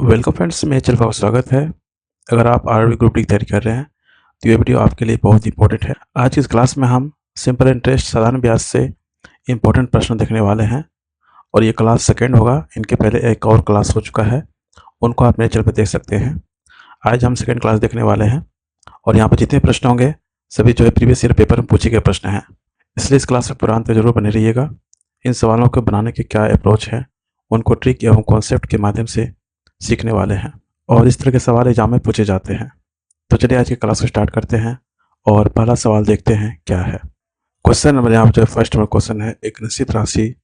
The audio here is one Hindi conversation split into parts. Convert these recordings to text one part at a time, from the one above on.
वेलकम फ्रेंड्स, मैं एचएल का स्वागत है। अगर आप आरआरबी ग्रुप डी की तैयारी कर रहे हैं तो ये वीडियो आपके लिए बहुत इंपॉर्टेंट है। आज की इस क्लास में हम सिंपल इंटरेस्ट साधारण ब्याज से इंपॉर्टेंट प्रश्न देखने वाले हैं और ये क्लास सेकेंड होगा। इनके पहले एक और क्लास हो चुका है, उनको आप मेरे चैनल पर देख सकते हैं। आज हम सेकेंड क्लास देखने वाले हैं और यहाँ पर जितने प्रश्न होंगे सभी जो है प्रीवियस ईयर पेपर में पूछे गए प्रश्न हैं, इसलिए इस क्लास में पूरा अंत जरूर बने रहिएगा। इन सवालों को बनाने के क्या अप्रोच है उनको ट्रिक एवं कॉन्सेप्ट के माध्यम से सीखने वाले हैं और इस तरह के सवाल एग्जाम में पूछे जाते हैं। तो चलिए आज की क्लास को स्टार्ट करते हैं और पहला सवाल देखते हैं क्या है। क्वेश्चन नंबर यहाँ पर जो फर्स्ट नंबर क्वेश्चन है, एक निश्चित राशि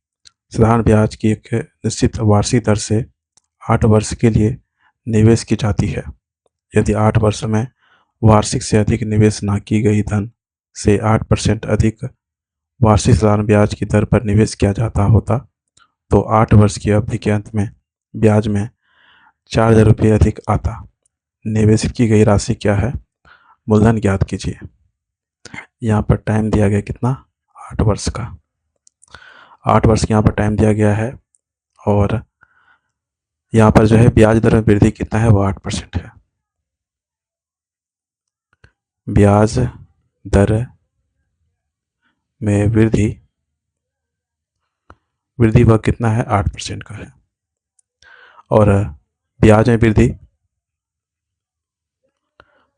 साधारण ब्याज की एक निश्चित वार्षिक दर से 8 वर्ष के लिए निवेश की जाती है। यदि 8 वर्ष में वार्षिक से अधिक निवेश न की गई धन से 8% अधिक वार्षिक साधारण ब्याज की दर पर निवेश किया जाता होता तो 8 वर्ष की अवधि के अंत में ब्याज में 4,000 रुपये अधिक आता। निवेशित की गई राशि क्या है, मूलधन ज्ञात कीजिए। यहाँ पर टाइम दिया गया कितना, 8 वर्ष का। 8 वर्ष यहाँ पर टाइम दिया गया है और यहाँ पर जो है ब्याज दर में वृद्धि कितना है, वो 8% है। ब्याज दर में वृद्धि वह कितना है, 8% का है। और ब्याज में वृद्धि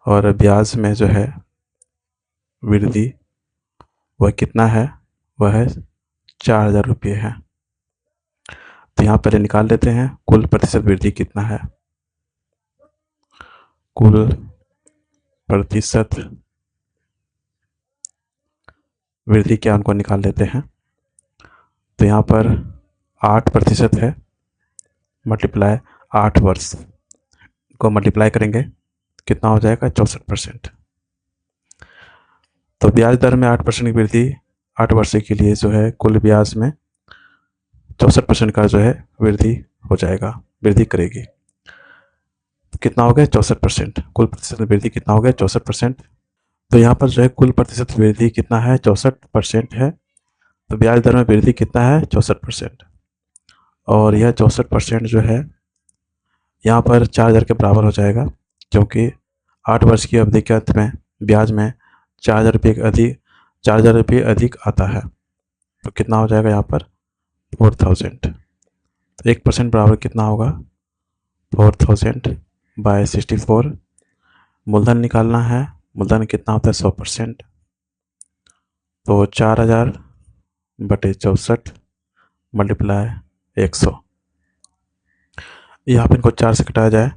और ब्याज में जो है वृद्धि वह कितना है, वह है 4,000 रुपये है। तो यहाँ पहले निकाल लेते हैं कुल प्रतिशत वृद्धि कितना है। कुल प्रतिशत वृद्धि क्या उनको निकाल लेते हैं। तो यहाँ पर 8% है, मल्टीप्लाई 8 वर्ष को मल्टीप्लाई करेंगे कितना हो जाएगा, 64%। तो ब्याज दर में 8% की वृद्धि 8 वर्ष के लिए जो है कुल ब्याज में 64% का जो है वृद्धि हो जाएगा, वृद्धि करेगी। तो कितना हो गया, 64%। कुल प्रतिशत वृद्धि कितना हो गया, 64%। तो यहाँ पर जो है कुल प्रतिशत वृद्धि कितना है, 64% है। तो ब्याज दर में वृद्धि कितना है, 64%। और यह 64% जो है यहाँ पर 4,000 के बराबर हो जाएगा, क्योंकि 8 वर्ष की अवधि के अंत में ब्याज में 4,000 रुपये अधिक आता है। तो कितना हो जाएगा यहाँ पर, 4,000। तो 1% बराबर कितना होगा, 4,000/64। मूलधन निकालना है, मूलधन कितना होता है, 100%। तो 4,000/64 मल्टीप्लाई 100। यहाँ पर इनको 4 से घटाया जाए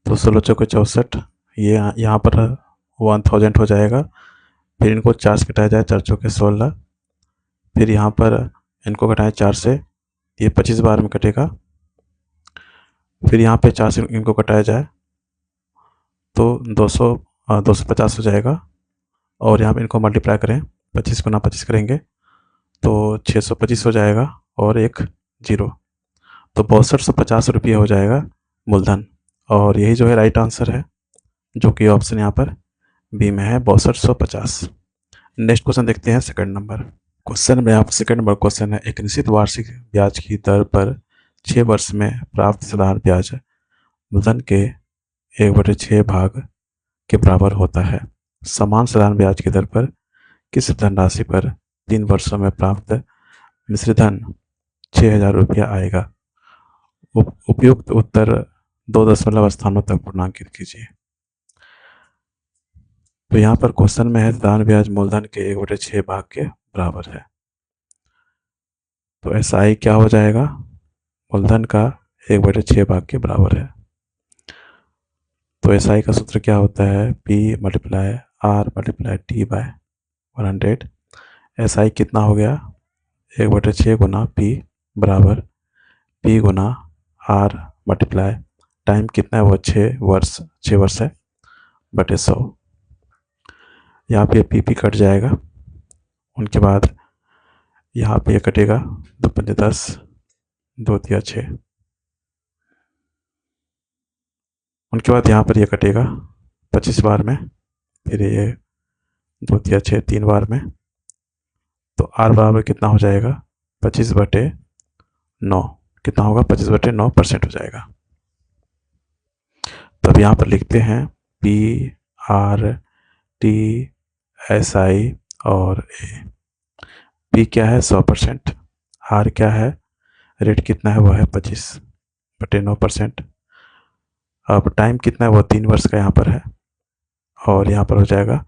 तो 16 चौके 64, ये यहाँ पर 1,000 हो जाएगा। फिर इनको 4 से घटाया जाए, 4 चौके 16। फिर यहाँ पर इनको घटाएं 4 से, ये 25 बार में कटेगा। फिर यहाँ पे 4 से इनको घटाया जाए तो 250 हो जाएगा। और यहाँ पे इनको मल्टीप्लाई करें, 25 गुना 25 करेंगे तो 625 हो जाएगा और एक 0। तो 6250 रुपये हो जाएगा मूलधन। और यही जो है राइट आंसर है, जो कि ऑप्शन यहाँ पर बी में है, 6250। नेक्स्ट क्वेश्चन देखते हैं सेकंड नंबर क्वेश्चन में। यहाँ पर सेकंड नंबर क्वेश्चन है, एक निश्चित वार्षिक ब्याज की दर पर 6 वर्ष में प्राप्त साधारण ब्याज मूलधन के 1/6 भाग के बराबर होता है। समान साधारण ब्याज की दर पर किस धनराशि पर 3 वर्षों में प्राप्त मिश्रित धन 6,000 रुपया आएगा। उपयुक्त उत्तर 2 दशमलव स्थानों तक पूर्णांकित कीजिए। तो यहाँ पर क्वेश्चन में है साधारण ब्याज मूलधन के 1/6 भाग के बराबर है। तो SI क्या हो जाएगा, मूलधन का 1/6 भाग के बराबर है। तो SI का सूत्र क्या होता है, P × R × T/100। SI कितना हो गया, 1/6 गुना P बराबर P गुना R मल्टीप्लाई टाइम कितना है, वो 6 वर्ष है, बटे 100। यहाँ पे PP कट जाएगा, उनके बाद यहाँ पे ये कटेगा, 2 × 10, 2 × 6। उनके बाद यहाँ पर ये कटेगा 25 बार में, फिर ये 2 × 6 3 बार में। तो R बराबर कितना हो जाएगा, 25/9। कितना होगा, 25/9% हो जाएगा। तो अब यहाँ पर लिखते हैं PRTSI और P क्या है 100%, R क्या है, रेट कितना है वो है 25/9%। अब टाइम कितना है वो 3 वर्ष का यहाँ पर है, और यहाँ पर हो जाएगा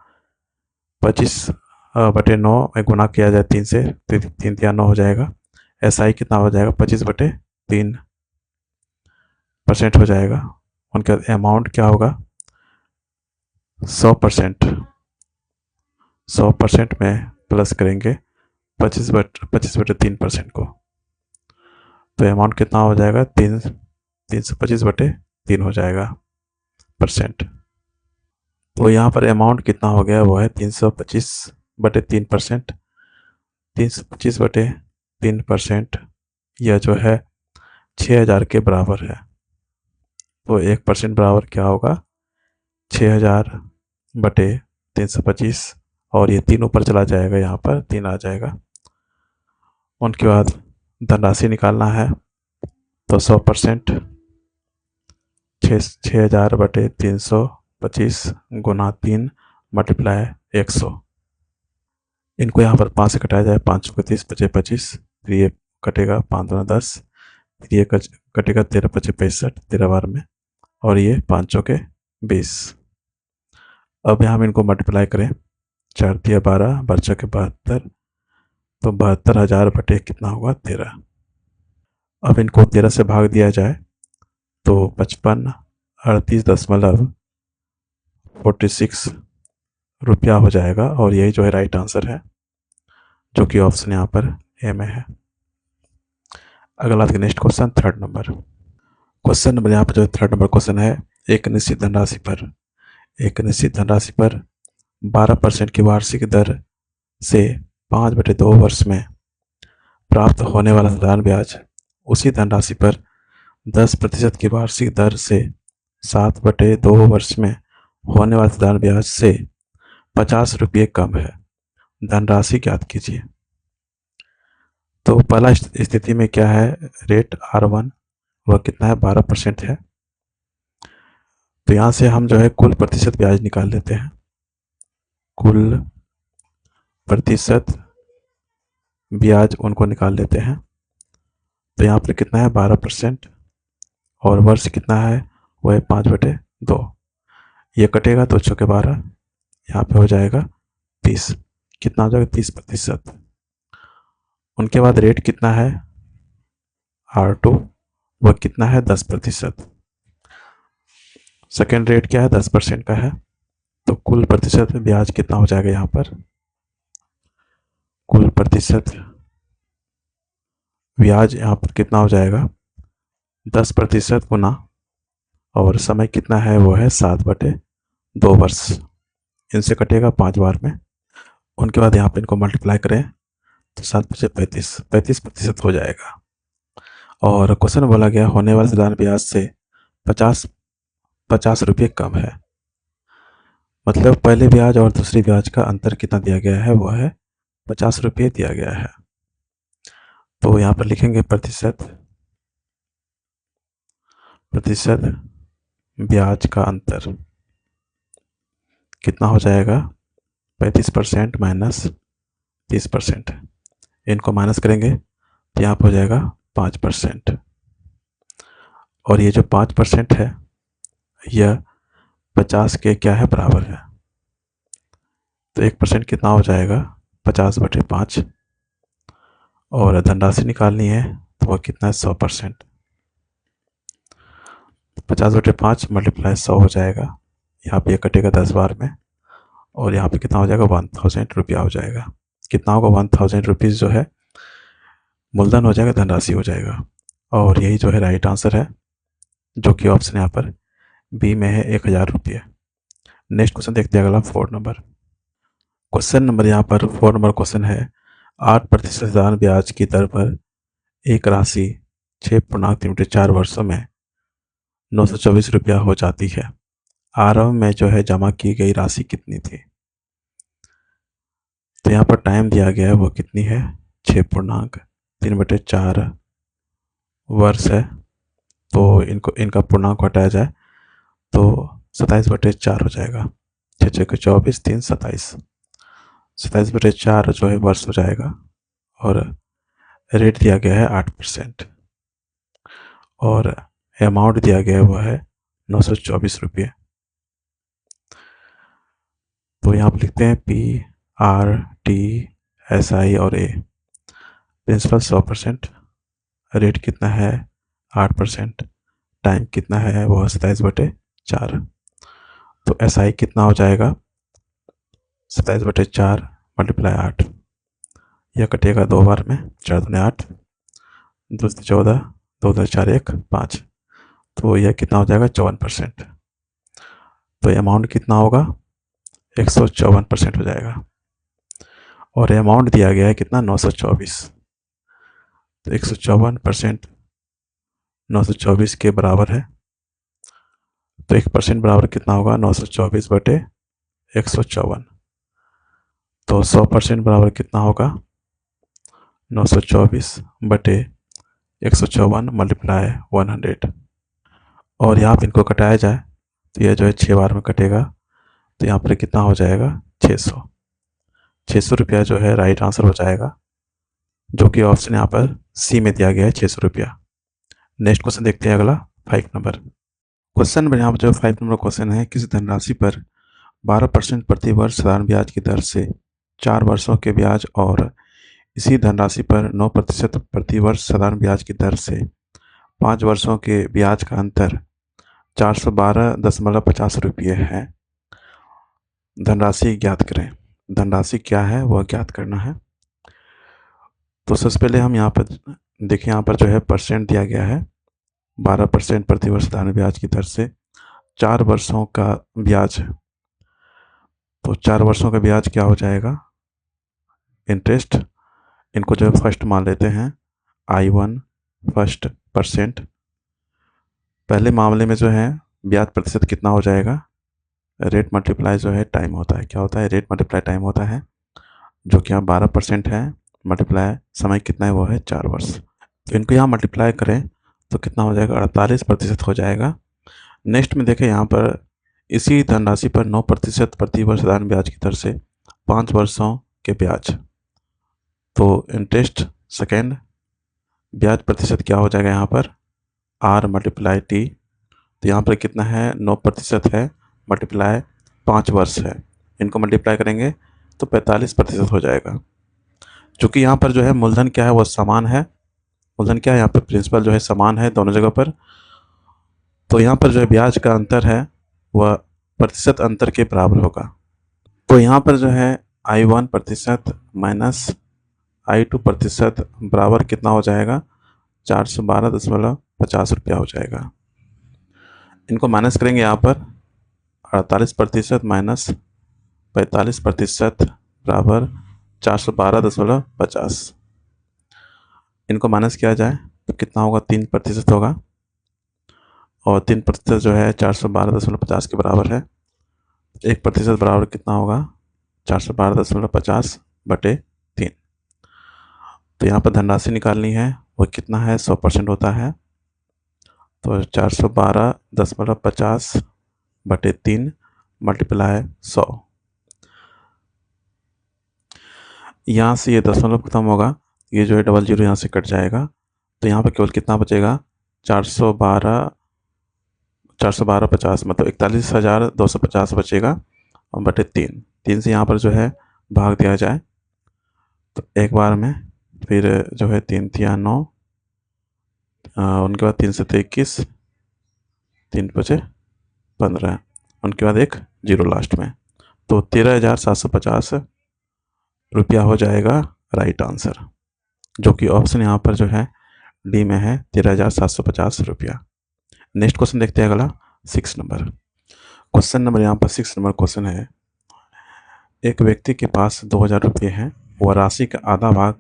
25/9 में गुना किया जाए 3 से, तो 3×3 = 9 हो जाएगा। SI कितना हो जाएगा 25/3% हो जाएगा। उनका अमाउंट क्या होगा 100%, 100% में प्लस करेंगे 25/3% को, तो अमाउंट कितना हो जाएगा 325/3 हो जाएगा परसेंट। तो यहाँ पर अमाउंट कितना हो गया वो है 325/3%। 325/3% यह जो है 6000 के बराबर है। तो 1% बराबर क्या होगा 6000/325, और ये 3 ऊपर चला जाएगा, यहाँ पर 3 आ जाएगा। उनके बाद धनराशि निकालना है, तो 100% 6000/325 गुना 3 मल्टीप्लाई 100। इनको यहाँ पर 5 से घटाया जाए, 5 को 30 बचे 25, फिर ये कटेगा 5 दूना 10, फिर ये कटेगा 13 बचे 65 13 बार में, और ये 5 के 20। अब यहाँ हम इनको मल्टीप्लाई करें, 4 × 12 12 के 72, तो 72,000 कितना होगा 13। अब इनको 13 से भाग दिया जाए तो 5538.46 रुपया हो जाएगा, और यही जो है राइट आंसर है, जो कि ऑप्शन यहाँ पर ए में है। अगला next question 3rd number. Question number यहाँ पर जो 3rd नंबर क्वेश्चन है, एक निश्चित धनराशि पर 12% की वार्षिक दर से 5/2 वर्ष में प्राप्त होने वाला साधारण ब्याज उसी धनराशि पर 10% की वार्षिक दर से 7/2 वर्ष में होने वाले साधारण ब्याज से 50 रुपये कम है, धनराशि ज्ञात कीजिए। तो पहला स्थिति में क्या है, रेट R1 वह कितना है 12% है। तो यहाँ से हम जो है कुल प्रतिशत ब्याज निकाल लेते हैं, कुल प्रतिशत ब्याज उनको निकाल लेते हैं। तो यहाँ पर कितना है 12%, और वर्ष कितना है वो है 5/2। ये कटेगा तो 6 के 12, यहाँ पे हो जाएगा 30, कितना हो जाएगा 30%। उनके बाद रेट कितना है R2 वह कितना है 10%। सेकेंड रेट क्या है 10% का है, तो कुल प्रतिशत ब्याज कितना हो जाएगा, यहाँ पर कुल प्रतिशत ब्याज यहाँ पर कितना हो जाएगा 10% गुना, और समय कितना है वो है 7/2 वर्ष, इनसे कटेगा 5 बार में। उनके बाद यहाँ पे इनको मल्टीप्लाई करें तो 7×5 = 35% हो जाएगा। और क्वेश्चन में बोला गया होने वाले साधारण ब्याज से 50 रुपये कम है, मतलब पहले ब्याज और दूसरे ब्याज का अंतर कितना दिया गया है वो है 50 रुपये दिया गया है। तो यहाँ पर लिखेंगे प्रतिशत ब्याज का अंतर कितना हो जाएगा 35% माइनस 30%, इनको माइनस करेंगे तो यहाँ पर हो जाएगा 5%, और ये जो 5% है यह 50 के क्या है बराबर है। तो 1% कितना हो जाएगा 50/5, और धनराशि निकालनी है तो वह कितना है 100%। 50/5 मल्टीप्लाई 100 हो जाएगा, यहाँ पे ये कटेगा 10 बार में, और यहाँ पे कितना हो जाएगा 1000 रुपया हो जाएगा। कितना होगा 1000 रुपीज़ जो है मूलधन हो जाएगा, धनराशि हो जाएगा, और यही जो है राइट आंसर है, जो कि ऑप्शन यहाँ पर बी में है 1000 रुपये। नेक्स्ट क्वेश्चन देखते हैं अगला 4 नंबर। क्वेश्चन नंबर यहाँ पर 4 नंबर क्वेश्चन है 8% साधारण ब्याज की दर पर एक राशि 6.4 वर्षों में 924 रुपया हो जाती है। आरंभ में जो है जमा की गई राशि कितनी थी। तो यहाँ पर टाइम दिया गया है वो कितनी है 6.3/4 वर्ष है। तो इनका पूर्णांक हटाया जाए तो 27/4 हो जाएगा। 6×6 = 24, 3 27। 27/4 जो है वर्ष हो जाएगा और रेट दिया गया है 8% और अमाउंट दिया गया है वो है 924 रुपये। तो यहाँ पर लिखते हैं PRTSI और A। प्रिंसिपल 100%, रेट कितना है 8%, टाइम कितना है वो 27/4। तो SI कितना हो जाएगा 27/4 × 8। यह कटेगा 2 बार में, 4 दूनी 8, 2 14, 2 4 1 5। तो यह कितना हो जाएगा 54%। तो अमाउंट कितना होगा 154% हो जाएगा और अमाउंट दिया गया है कितना 924। तो 154% 924 के बराबर है। तो 1% बराबर कितना होगा 924/154। तो 100% बराबर कितना होगा 924/154 × 100। और यहाँ पर इनको कटाया जाए तो यह जो है 6 बार में कटेगा। तो यहाँ पर कितना हो जाएगा 600 रुपया जो है राइट आंसर हो जाएगा, जो कि ऑप्शन यहाँ पर सी में दिया गया है 600 रुपया। नेक्स्ट क्वेश्चन देखते हैं, अगला 5 नंबर क्वेश्चन में। यहाँ पर जो 5 नंबर क्वेश्चन है, किसी धनराशि पर 12% प्रति वर्ष साधारण ब्याज की दर से 4 वर्षों के ब्याज और इसी धनराशि पर 9% प्रति वर्ष साधारण ब्याज की दर से 5 वर्षों के ब्याज का अंतर 412.50 रुपये है। धनराशि ज्ञात करें। धनराशि क्या है वह ज्ञात करना है। तो सबसे पहले हम यहाँ पर देखिए, यहाँ पर जो है परसेंट दिया गया है 12% प्रति वर्ष साधारण ब्याज की दर से 4 वर्षों का ब्याज है। तो 4 वर्षों का ब्याज क्या हो जाएगा इंटरेस्ट। इनको जो है फर्स्ट मान लेते हैं I1 फर्स्ट परसेंट। पहले मामले में जो है ब्याज प्रतिशत कितना हो जाएगा, रेट मल्टीप्लाई जो है टाइम होता है। क्या होता है रेट मल्टीप्लाई टाइम होता है, जो कि यहाँ 12% है, मल्टीप्लाई समय कितना है वो है 4 वर्ष। तो इनको यहाँ मल्टीप्लाई करें तो कितना हो जाएगा 48% हो जाएगा। नेक्स्ट में देखें, यहाँ पर इसी धनराशि पर 9% प्रति वर्ष साधारण ब्याज की दर से 5 वर्षों के ब्याज। तो इंटरेस्ट सेकेंड, ब्याज प्रतिशत क्या हो जाएगा यहाँ पर R × T। तो यहाँ पर कितना है 9% है मल्टीप्लाई 5 वर्ष है, इनको मल्टीप्लाई करेंगे तो 45% हो जाएगा। चूँकि यहाँ पर जो है मूलधन क्या है वो समान है, मूलधन क्या है यहाँ पर प्रिंसिपल जो है समान है दोनों जगह पर। तो यहाँ पर जो है ब्याज का अंतर है वह प्रतिशत अंतर के बराबर होगा। तो यहाँ पर जो है I1% माइनस I2% बराबर कितना हो जाएगा 412.50 रुपया हो जाएगा। इनको माइनस करेंगे यहाँ पर 48% माइनस 45% बराबर 412.50। इनको माइनस किया जाए तो कितना होगा 3% होगा और 3% जो है 412.50 के बराबर है। 1% बराबर कितना होगा 412.50/3। तो यहाँ पर धनराशि निकालनी है वो कितना है 100% होता है। तो 412.50/3 मल्टीप्लाई 100। यहाँ से ये दशमलव खत्म होगा, ये जो है 00 यहाँ से कट जाएगा। तो यहाँ पर केवल कितना बचेगा 412.50 मतलब 41,250 बचेगा और बटे 3 से यहाँ पर जो है भाग दिया जाए तो एक बार में, फिर जो है 3 × 9, उनके बाद 3 से 21, 3 बचे 15, उनके बाद एक 0 लास्ट में। तो 13,750 रुपया हो जाएगा राइट आंसर, जो कि ऑप्शन यहाँ पर जो है डी में है 13,750 रुपया। नेक्स्ट क्वेश्चन देखते हैं, अगला 6 नंबर क्वेश्चन। यहाँ पर 6 नंबर क्वेश्चन है, एक व्यक्ति के पास 2,000 रुपये हैं। वह राशि का आधा भाग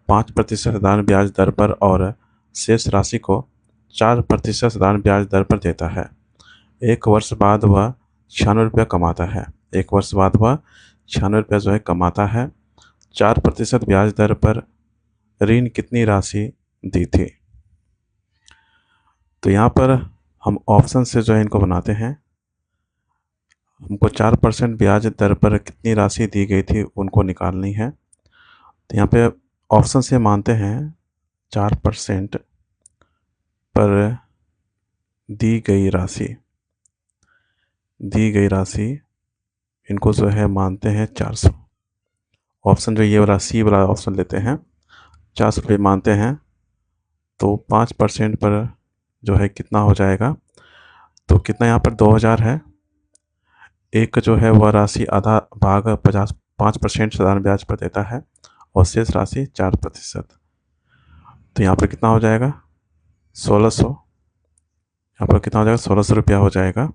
5% साधारण ब्याज दर पर और शेष राशि को 4% साधारण ब्याज दर पर देता है। 1 वर्ष बाद वह 96 रुपया कमाता है। 1 वर्ष बाद वह 96 रुपया जो है कमाता है। 4% ब्याज दर पर ऋण कितनी राशि दी थी। तो यहाँ पर हम ऑप्शन से जो है इनको बनाते हैं। हमको 4% ब्याज दर पर कितनी राशि दी गई थी उनको निकालनी है। तो यहाँ पे ऑप्शन से मानते हैं 4% पर दी गई राशि इनको जो है मानते हैं 400। ऑप्शन जो ये वाला सी वाला ऑप्शन लेते हैं, 400 रुपये मानते हैं, तो 5% पर जो है कितना हो जाएगा, तो कितना यहाँ पर 2000 है। एक जो है वह राशि आधा भाग 5% साधारण ब्याज पर देता है और शेष राशि 4%। तो यहाँ पर कितना हो जाएगा 1600। यहाँ पर कितना हो जाएगा 1600 रुपया हो जाएगा।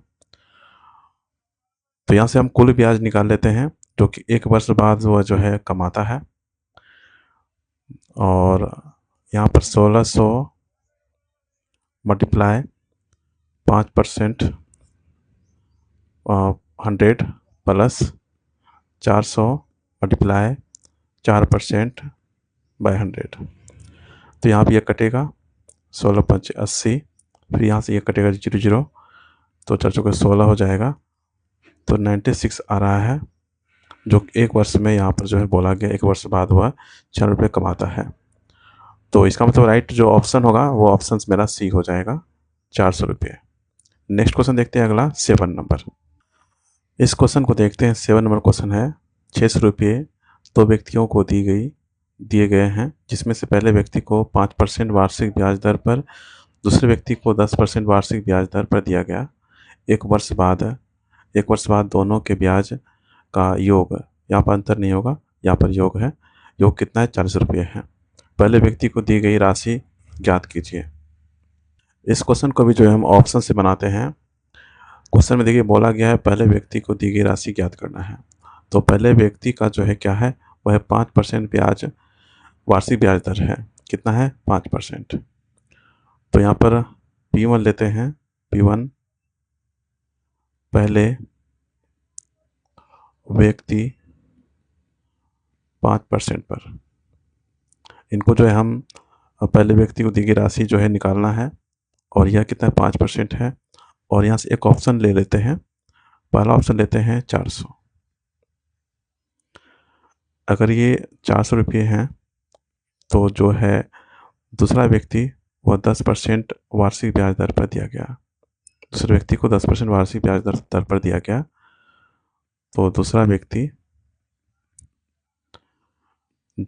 तो यहाँ से हम कुल ब्याज निकाल लेते हैं जो कि 1 वर्ष बाद वह जो है कमाता है। और यहाँ पर 1600 मल्टीप्लाई 5% 100 प्लस 400 मल्टीप्लाई 4% बाय 100। तो यहाँ पर यह कटेगा 16×5 = 80। फिर यहाँ से ये कटेगा 0 तो 4×16 हो जाएगा। तो 96 आ रहा है, जो 1 वर्ष में यहाँ पर जो है बोला गया 1 वर्ष बाद वह 4 रुपये कमाता है। तो इसका मतलब राइट जो ऑप्शन होगा वो ऑप्शन मेरा सी हो जाएगा, 400 रुपये। नेक्स्ट क्वेश्चन देखते हैं अगला 7 नंबर। इस क्वेश्चन को देखते हैं। 7 नंबर क्वेश्चन है 600 रुपये 2 व्यक्तियों को दिए गए हैं, जिसमें से पहले व्यक्ति को 5% वार्षिक ब्याज दर पर, दूसरे व्यक्ति को 10% वार्षिक ब्याज दर पर दिया गया। एक वर्ष बाद दोनों के ब्याज का योग, यहाँ पर अंतर नहीं होगा, यहाँ पर योग है, योग कितना है 40 रुपये है। पहले व्यक्ति को दी गई राशि ज्ञात कीजिए। इस क्वेश्चन को भी जो है हम ऑप्शन से बनाते हैं। क्वेश्चन में देखिए बोला गया है पहले व्यक्ति को दी गई राशि ज्ञात करना है। तो पहले व्यक्ति का जो है क्या है, वह 5% ब्याज वार्षिक ब्याज दर है। कितना है 5%। तो यहाँ पर P1 लेते हैं। P1 पहले व्यक्ति 5% पर, इनको जो है हम पहले व्यक्ति को दी गई राशि जो है निकालना है। और यह कितना 5% है। और यहाँ से एक ऑप्शन ले लेते हैं। पहला ऑप्शन लेते हैं 400। अगर ये 400 रुपये हैं तो जो है दूसरा व्यक्ति वह 10% वार्षिक ब्याज दर पर दिया गया। दूसरे व्यक्ति को 10% वार्षिक ब्याज दर पर दिया गया। तो दूसरा व्यक्ति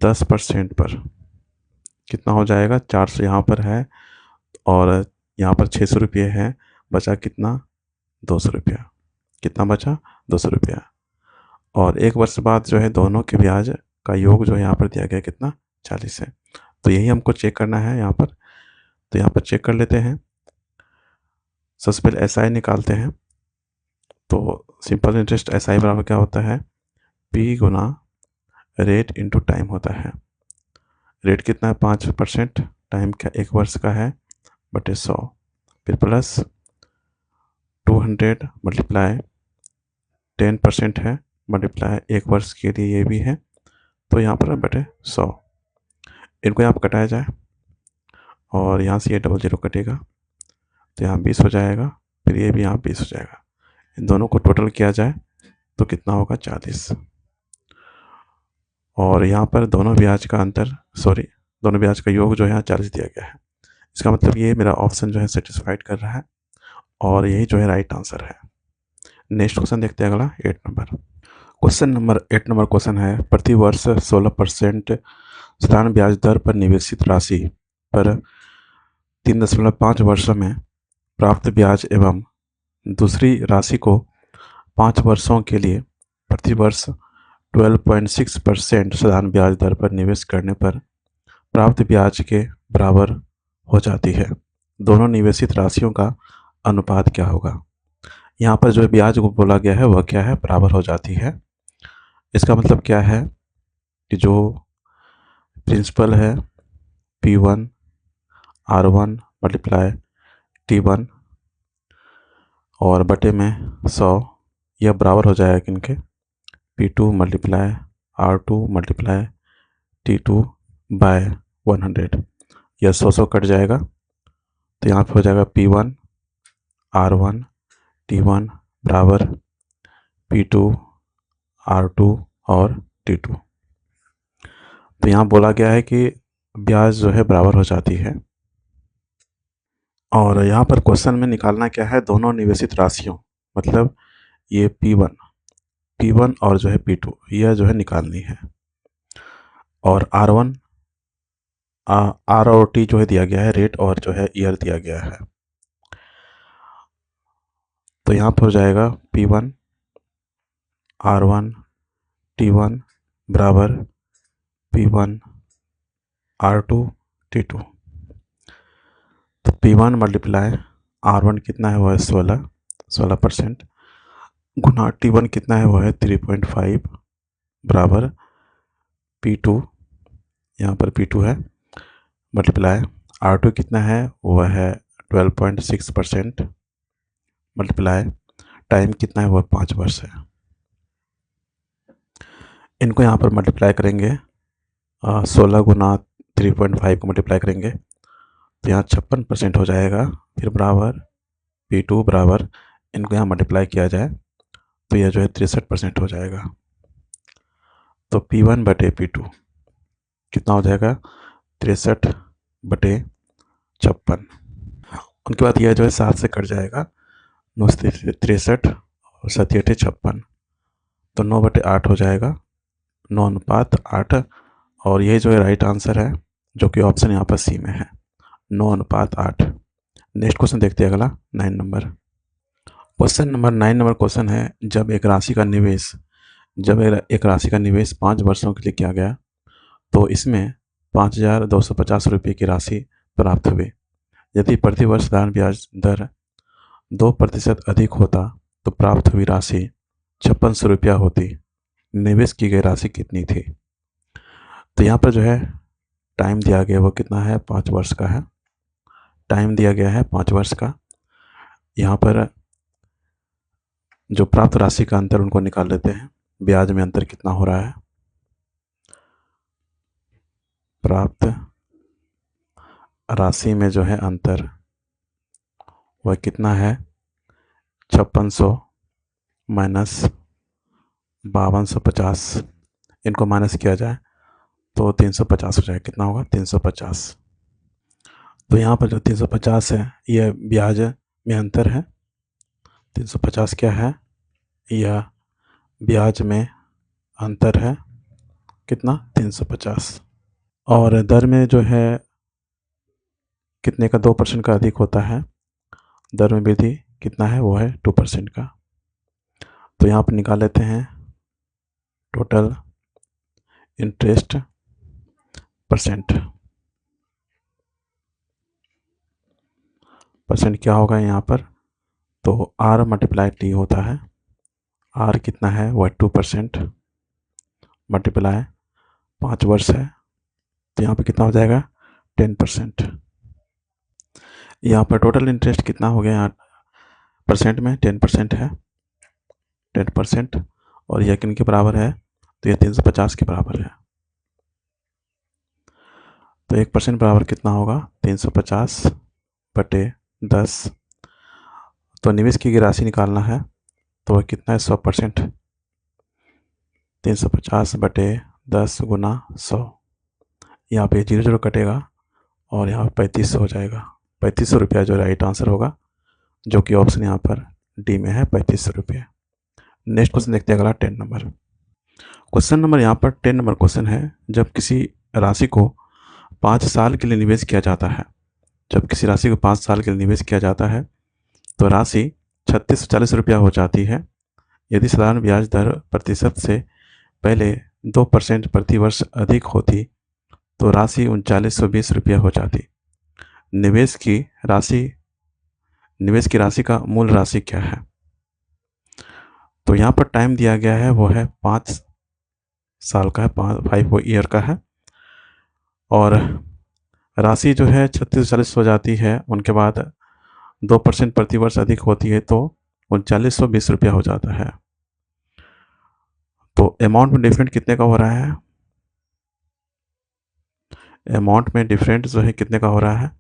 10% पर कितना हो जाएगा 400 यहाँ पर है और यहाँ पर 600 रुपये है। बचा कितना 200 रुपया। कितना बचा 200 रुपया। और 1 वर्ष बाद जो है दोनों के ब्याज का योग जो है यहाँ पर दिया गया कितना 40 है। तो यही हमको चेक करना है यहाँ पर। तो यहाँ पर चेक कर लेते हैं। सबसे पहले SI निकालते हैं। तो सिंपल इंटरेस्ट SI बराबर क्या होता है, P गुना रेट इंटू टाइम होता है। रेट कितना है 5%, टाइम क्या 1 वर्ष का है बटे 100, फिर प्लस 200 मल्टीप्लाई 10% है, मल्टीप्लाई 1 वर्ष के लिए ये भी है। तो यहाँ पर बटे 100। इनको यहाँ पर कटाया जाए और यहाँ से ये 00 कटेगा तो यहाँ 20 हो जाएगा। फिर ये भी यहाँ 20 हो जाएगा। इन दोनों को टोटल किया जाए तो कितना होगा 40। और यहाँ पर दोनों ब्याज का योग जो है यहाँ 40 दिया गया है। इसका मतलब ये मेरा ऑप्शन जो है सेटिस्फाइड कर रहा है और यही जो है राइट आंसर है। नेक्स्ट क्वेश्चन देखते हैं अगला 8 number. Question number 8 number question है प्रति वर्ष 16% साधारण ब्याज दर पर निवेशित राशि पर 3.5 वर्षों में प्राप्त ब्याज एवं दूसरी राशि को 5 वर्षों के लिए प्रति वर्ष 12.6% साधारण ब्याज दर पर निवेश करने पर प्राप्त ब्याज के बराबर हो जाती है। दोनों निवेशित राशियों का अनुपात क्या होगा। यहाँ पर जो ब्याज को बोला गया है वह क्या है, बराबर हो जाती है। इसका मतलब क्या है कि जो प्रिंसिपल है P1 R1 मल्टीप्लाई T1 और बटे में 100, यह बराबर हो जाएगा किनके P2 multiply R2 multiply T2 bye 100। यह 100 कट जाएगा तो यहाँ पे हो जाएगा P1 R1 T1 बराबर P2, R2 और T2। तो यहाँ बोला गया है कि ब्याज जो है बराबर हो जाती है, और यहाँ पर क्वेश्चन में निकालना क्या है, दोनों निवेशित राशियों, मतलब ये P1 और जो है P2, यह जो है निकालनी है, और R1 R और T जो है दिया गया है, रेट और जो है ईयर दिया गया है। तो यहाँ पर हो जाएगा P1 R1 T1 बराबर P1 R2 T2। तो P1 मल्टीप्लाई R1 कितना है, वो है 16% गुना T1 कितना है, वो है 3.5 बराबर P2, यहाँ पर P2 है, मल्टीप्लाई R2 कितना है, वो है 12.6% मल्टीप्लाई टाइम कितना है, वो 5 वर्ष है। इनको यहाँ पर मल्टीप्लाई करेंगे, 16 गुना 3.5 को मल्टीप्लाई करेंगे तो यहाँ 56% हो जाएगा, फिर बराबर P2 बराबर, इनको यहाँ मल्टीप्लाई किया जाए तो यह जो है 63% हो जाएगा। तो P1 बटे P2 कितना हो जाएगा, 63/56। उनके बाद यह जो है 7 से कट जाएगा, 9 63 और 7 56, तो 9/8 हो जाएगा, 9:8। और ये जो है राइट आंसर है, जो कि ऑप्शन यहाँ पर सी में है, 9:8। नेक्स्ट क्वेश्चन देखते हैं, अगला 9 number. Question number 9 number question है, जब एक राशि का निवेश 5 वर्षों के लिए किया गया तो इसमें 5,250 रुपये की राशि प्राप्त हुई। यदि प्रति वर्ष साधारण ब्याज दर 2% अधिक होता तो प्राप्त हुई राशि 5600 रुपया होती। निवेश की गई राशि कितनी थी? तो यहाँ पर जो है टाइम दिया गया वो कितना है, 5 वर्ष का है। टाइम दिया गया है 5 वर्ष का। यहाँ पर जो प्राप्त राशि का अंतर उनको निकाल लेते हैं, ब्याज में अंतर कितना हो रहा है। प्राप्त राशि में जो है अंतर वह कितना है, 5600 माइनस 5250, इनको माइनस किया जाए तो 350 हो जाए। कितना होगा, 350। तो यहाँ पर जो 350 है यह ब्याज में अंतर है। 350 क्या है, यह ब्याज में अंतर है, कितना, 350। और दर में जो है कितने का, 2% का अधिक होता है। दर में वृद्धि कितना है, वो है 2% का। तो यहाँ पर निकाल लेते हैं टोटल इंटरेस्ट परसेंट क्या होगा यहाँ पर, तो R मल्टीप्लाई T होता है। R कितना है, वह 2% मल्टीप्लाई 5 वर्ष है, तो यहाँ पे कितना हो जाएगा, 10%। यहाँ पर टोटल इंटरेस्ट कितना हो गया, यहाँ परसेंट में 10% है, 10%। और यह किन के बराबर है, तो यह 350 के बराबर है। तो 1% बराबर कितना होगा, 350/10। तो निवेश की गई राशि निकालना है, तो वह कितना है, 100%। 350/10 गुना 100, यहाँ पे 0 कटेगा और यहाँ पर 3500 हो जाएगा। 3500 रुपया जो राइट आंसर होगा, जो कि ऑप्शन यहाँ पर डी में है, 3500 रुपये। नेक्स्ट क्वेश्चन देखते हैं, अगला 10 नंबर। क्वेश्चन नंबर यहाँ पर 10 नंबर क्वेश्चन है, जब किसी राशि को 5 साल के लिए निवेश किया जाता है, जब किसी राशि को 5 साल के लिए निवेश किया जाता है तो राशि 3640 रुपया हो जाती है। यदि साधारण ब्याज दर प्रतिशत से पहले 2% प्रति वर्ष अधिक होती तो राशि 3920 रुपया हो जाती। निवेश की राशि का मूल राशि क्या है? तो यहाँ पर टाइम दिया गया है वो है 5 साल का है, 5 ईयर का है, और राशि जो है 3640 हो जाती है। उनके बाद 2% प्रति वर्ष अधिक होती है तो 3920 रुपया हो जाता है। तो अमाउंट में डिफरेंट कितने का हो रहा है, अमाउंट में डिफरेंट जो है कितने का हो रहा है,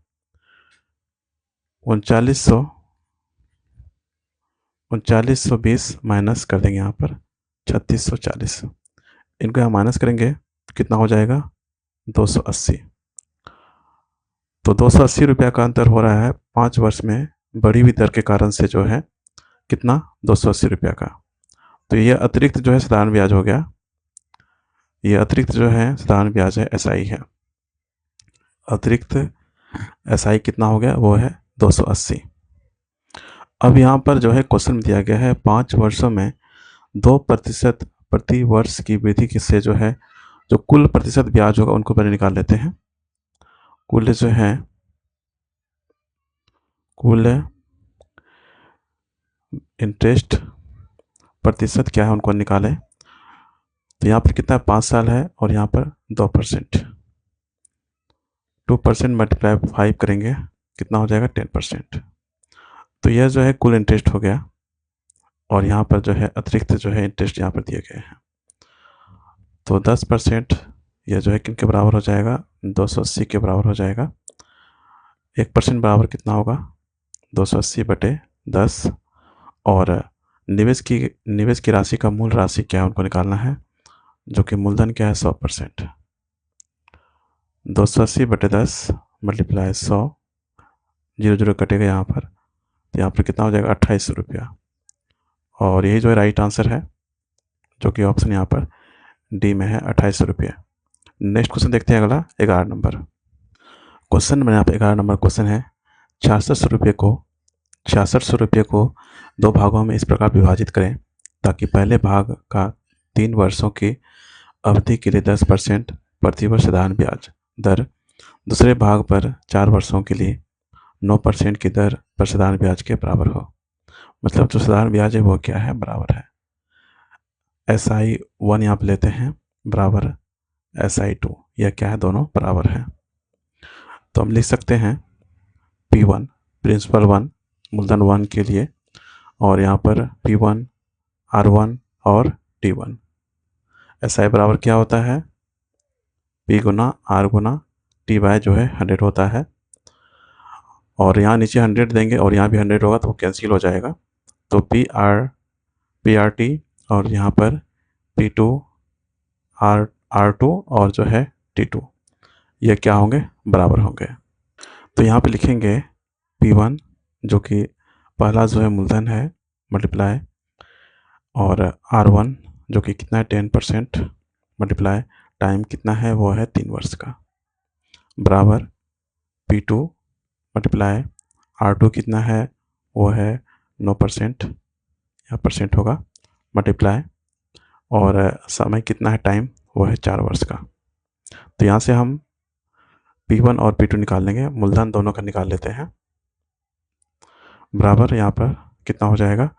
3900 3920 माइनस कर देंगे यहाँ पर 3640। इनको यहाँ माइनस करेंगे तो कितना हो जाएगा 280। तो 280 रुपया का अंतर हो रहा है 5 वर्ष में बढ़ी हुई दर के कारण से जो है कितना 280 रुपया का। तो ये अतिरिक्त जो है साधारण ब्याज हो गया। ये अतिरिक्त जो है साधारण ब्याज है, एसआई है। अतिरिक्त एसआई कितना हो गया, वो है 280। अब यहाँ पर जो है क्वेश्चन में दिया गया है 5 वर्षों में 2% प्रति वर्ष की वृद्धि से जो है जो कुल प्रतिशत ब्याज होगा उनको पहले निकाल लेते हैं। कुल जो है कुल इंटरेस्ट प्रतिशत क्या है उनको निकालें। तो यहाँ पर कितना 5 साल है और यहाँ पर 2%। 2% मल्टीप्लाई 5 करेंगे कितना हो जाएगा 10%। तो यह जो है कुल इंटरेस्ट हो गया और यहाँ पर जो है अतिरिक्त जो है इंटरेस्ट यहाँ पर दिए गए हैं। तो 10% यह जो है किन के बराबर हो जाएगा 280 के बराबर हो जाएगा। 1% बराबर कितना होगा 280/10। और निवेश की राशि का मूल राशि क्या है उनको निकालना है, जो कि मूलधन क्या है 100%। 280/10 मल्टीप्लाई 100, 0 कटेगा यहाँ पर, तो यहाँ पर कितना हो जाएगा 2800 रुपया। और यही जो है राइट आंसर है, जो कि ऑप्शन यहाँ पर डी में है 2800 रुपये। नेक्स्ट क्वेश्चन देखते हैं, अगला 11 नंबर क्वेश्चन में यहाँ पर 11 नंबर क्वेश्चन है 6600 रुपये को 2 भागों में इस प्रकार विभाजित करें ताकि पहले भाग का 3 वर्षों की अवधि के लिए 10% प्रतिवर्ष साधारण ब्याज दर, दूसरे भाग पर 4 वर्षों के लिए 9% की दर पर साधारण ब्याज के बराबर हो। मतलब जो साधारण ब्याज है वो क्या है, बराबर है SI1 यहाँ पर लेते हैं बराबर SI2। यह क्या है, दोनों बराबर है। तो हम लिख सकते हैं P1 प्रिंसिपल 1 मूलधन 1 के लिए, और यहाँ पर P1 R1 और T1। SI बराबर क्या होता है P गुना R गुना T बाय जो है 100 होता है। और यहाँ नीचे 100 देंगे और यहाँ भी 100 होगा तो वो कैंसिल हो जाएगा। तो PRT और यहाँ पर P2 R2 और जो है T2, ये क्या होंगे, बराबर होंगे। तो यहाँ पे लिखेंगे P1 जो कि पहला जो है मूलधन है मल्टीप्लाई, और R1 जो कि कितना है 10% मल्टीप्लाई टाइम कितना है वो है 3 वर्ष का, बराबर P2 मल्टीप्लाई R2 कितना है वो है 9%, यहाँ परसेंट होगा मल्टीप्लाई, और समय कितना है टाइम वो है 4 वर्ष का। तो यहाँ से हम P1 और P2 निकाल लेंगे, मूलधन दोनों का निकाल लेते हैं, बराबर यहाँ पर कितना हो जाएगा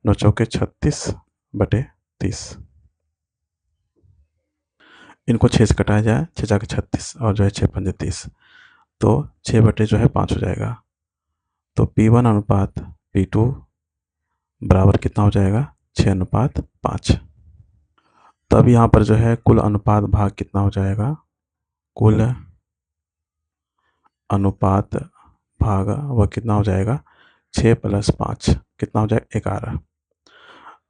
9 चौके 36/30। इनको 6 से कटाया जाए, 6 जाके 36 और जो है 6 पंजे 30, तो 6/5 हो जाएगा। तो P1 अनुपात P2 बराबर कितना हो जाएगा 6:5। तब यहाँ पर जो है कुल अनुपात भाग कितना हो जाएगा, कुल अनुपात भाग वह कितना हो जाएगा 6 + 5 कितना हो जाएगा 11।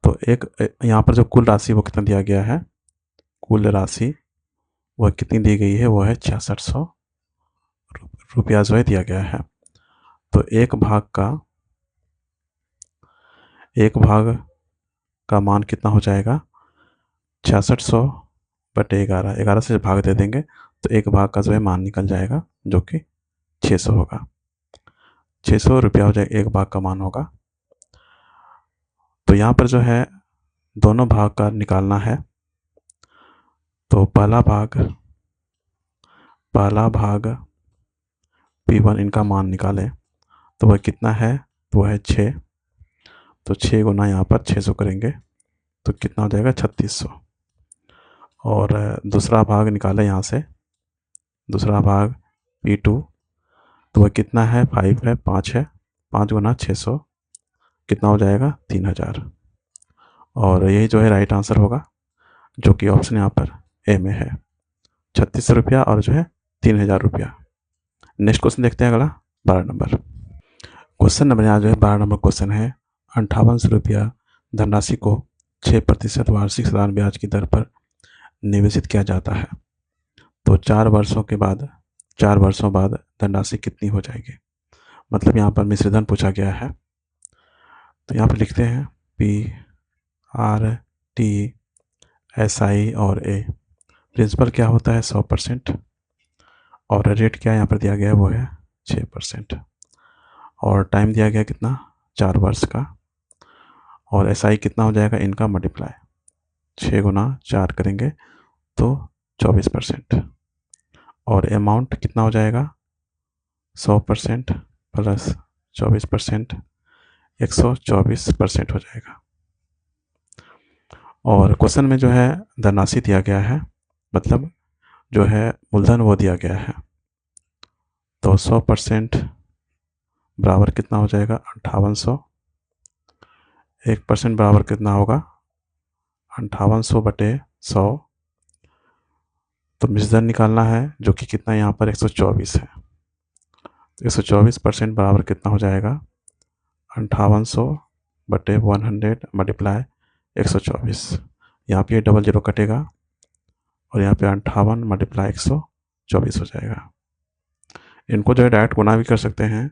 तो एक यहाँ पर जो कुल राशि वो कितना दिया गया है, कुल राशि वह कितनी दी गई है, वो है 6600 रुपया जो है दिया गया है। तो एक भाग का मान कितना हो जाएगा 6600/11। 11 से भाग दे देंगे तो एक भाग का जो है मान निकल जाएगा, जो कि 600 होगा। 600 रुपया हो जाएगा, एक भाग का मान होगा। तो यहाँ पर जो है दोनों भाग का निकालना है। तो पहला भाग P1 इनका मान निकालें तो वह कितना है, तो वह है 6। तो 6 गुना यहाँ पर 600 करेंगे तो कितना हो जाएगा 3600। और दूसरा भाग निकालें यहाँ से, दूसरा भाग P2, तो वह कितना है 5 है, 5 है, 5 गुना 600 कितना हो जाएगा 3000। और यही जो है राइट आंसर होगा, जो कि ऑप्शन यहाँ पर ए में है 3600 रुपया और जो है 3000 रुपया। नेक्स्ट क्वेश्चन देखते हैं, अगला 12 नंबर क्वेश्चन। यहाँ जो है 12 नंबर क्वेश्चन है ₹5800 धनराशि को 6% वार्षिक साधारण ब्याज की दर पर निवेशित किया जाता है, तो 4 वर्षों बाद धनराशि कितनी हो जाएगी। मतलब यहाँ पर मिश्र धन पूछा गया है, तो यहाँ पर लिखते हैं PRT और A। प्रिंसिपल क्या होता है 100% और रेट क्या यहाँ पर दिया गया है वो है 6% और टाइम दिया गया कितना 4 वर्ष का और SI कितना हो जाएगा इनका मल्टीप्लाई 6 गुना 4 करेंगे तो 24% और अमाउंट कितना हो जाएगा 100% प्लस 24% 124% हो जाएगा। और क्वेश्चन में जो है धनराशि दिया गया है, मतलब जो है मूलधन वो दिया गया है, तो 100% बराबर कितना हो जाएगा 5800। 1% बराबर कितना होगा 5800 बटे 100, तो मिश्रधन निकालना है जो कि कितना यहाँ पर 124 है, तो 124% बराबर कितना हो जाएगा 5800 बटे 100 मल्टीप्लाई 124। यहाँ पे डबल जीरो कटेगा और यहाँ पे 58 मल्टीप्लाई 124 हो जाएगा। इनको जो है डायरेक्ट गुना भी कर सकते हैं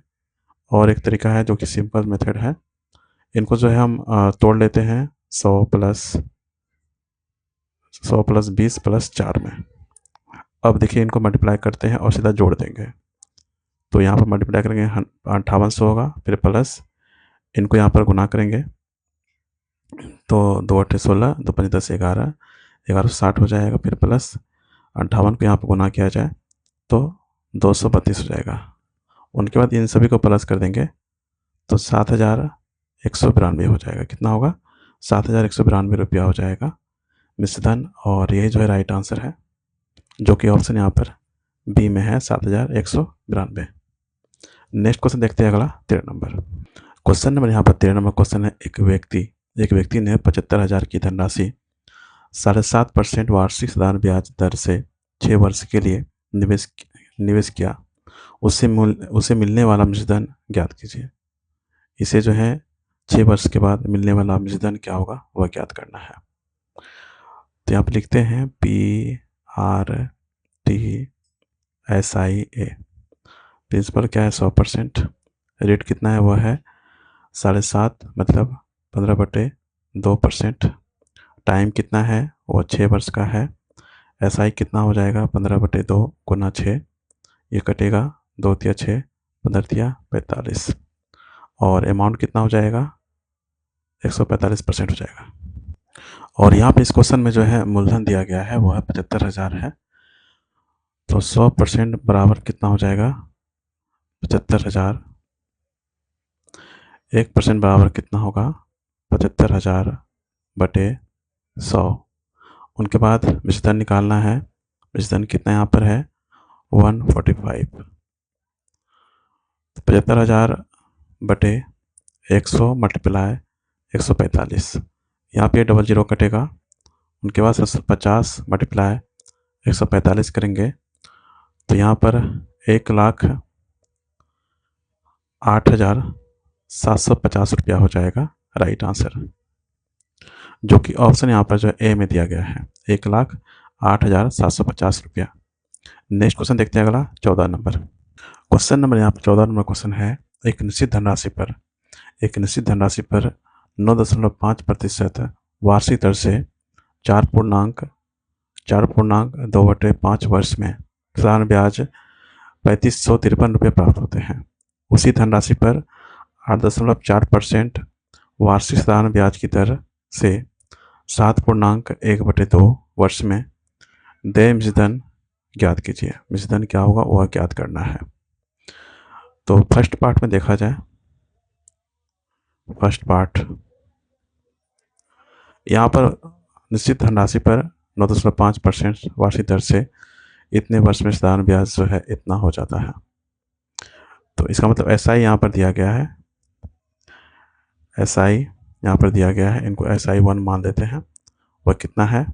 और एक तरीका है जो कि सिंपल मेथड है, इनको जो है हम तोड़ लेते हैं 100 प्लस 20 प्लस 4 में। अब देखिए इनको मल्टीप्लाई करते हैं और सीधा जोड़ देंगे, तो यहाँ पर मल्टीप्लाई करेंगे 5800 होगा, फिर प्लस इनको यहाँ पर गुना करेंगे तो 2 8 16 2 5 10 11 1160 हो जाएगा, फिर प्लस 58 को यहाँ पर गुना किया जाए तो 232 हो जाएगा। उनके बाद इन सभी को प्लस कर देंगे तो 7192 हो जाएगा। कितना होगा 7192 रुपया हो जाएगा मिश्रधन, और यही जो है राइट आंसर है जो कि ऑप्शन यहाँ पर बी में है 7192। नेक्स्ट क्वेश्चन देखते हैं अगला 13 नंबर क्वेश्चन। यहाँ पर 13 नंबर क्वेश्चन है, एक व्यक्ति ने 75,000 की धनराशि 7.5% वार्षिक साधारण ब्याज दर से 6 वर्ष के लिए निवेश किया, उसे मिलने वाला मिश्रधन ज्ञात कीजिए। इसे जो है 6 वर्ष के बाद मिलने वाला मिश्रधन क्या होगा वह ज्ञात करना है। तो यहाँ पर लिखते हैं PRTSIA। प्रिंसिपल क्या है 100%, रेट कितना है वह है 7.5 मतलब 15/2%, टाइम कितना है वो 6 वर्ष का है, SI कितना हो जाएगा 15/2 गुना 6, ये कटेगा 2 तिया 6 15 तिया 45 और अमाउंट कितना हो जाएगा 145% हो जाएगा। और यहाँ पे इस क्वेश्चन में जो है मूलधन दिया गया है वह 75,000 है, तो 100% बराबर कितना हो जाएगा 75,000। 1% बराबर कितना होगा 75,000 बटे 100। उनके बाद मिश्रधन निकालना है, मिश्रधन कितना यहाँ पर है 145, 75,000 बटे 100 मल्टीप्लाई 145, यहाँ पे डबल जीरो कटेगा। उनके बाद 50 मल्टीप्लाई 145 करेंगे तो यहाँ पर 1,08,750 रुपया हो जाएगा राइट आंसर, जो कि ऑप्शन यहाँ पर जो ए में दिया गया है 1,08,750 रुपया। नेक्स्ट क्वेश्चन देखते हैं अगला 14 नंबर क्वेश्चन। यहाँ पर 14 नंबर क्वेश्चन है, एक निश्चित धनराशि पर 9.5% वार्षिक दर से 4.2/5 वर्ष में साधारण ब्याज 3,553 रुपये प्राप्त होते हैं। उसी धनराशि पर 8.4% वार्षिक साधारण ब्याज की दर से 7.1/2 वर्ष में देय मिश्रधन ज्ञात कीजिए। मिश्रधन क्या होगा वह ज्ञात करना है। तो फर्स्ट पार्ट में देखा जाए, फर्स्ट पार्ट यहाँ पर निश्चित धनराशि पर 9.5% वार्षिक दर से इतने वर्ष में साधारण ब्याज जो है इतना हो जाता है। तो इसका मतलब SI यहाँ पर दिया गया है, SI यहाँ पर दिया गया है, इनको SI1 मान लेते हैं। वह कितना है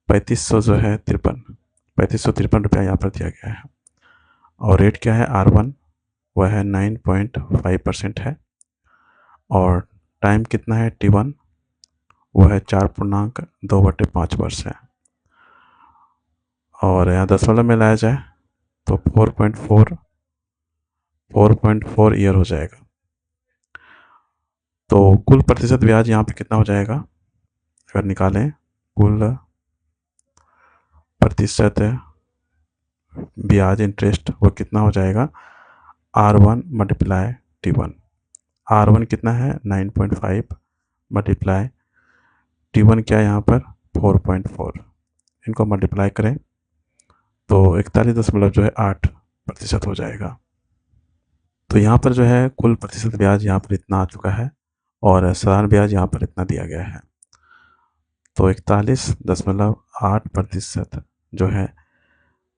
3553 रुपया यहाँ पर दिया गया है। और रेट क्या है R1 वह है 9.5% है और टाइम कितना है T1, वो है 4.2/5 वर्ष है। और यहाँ दशमलव में लाया जाए तो 4.4 ईयर हो जाएगा। तो कुल प्रतिशत ब्याज यहाँ पे कितना हो जाएगा, अगर निकालें कुल प्रतिशत ब्याज इंटरेस्ट, वो कितना हो जाएगा R1 मल्टीप्लाई T1। R1 कितना है 9.5 मल्टीप्लाई T1 क्या है यहाँ पर 4.4, इनको मल्टीप्लाई करें तो 41.8% हो जाएगा। तो यहाँ पर जो है कुल प्रतिशत ब्याज यहाँ पर इतना आ चुका है और साधारण ब्याज यहाँ पर इतना दिया गया है। तो 41.8% जो है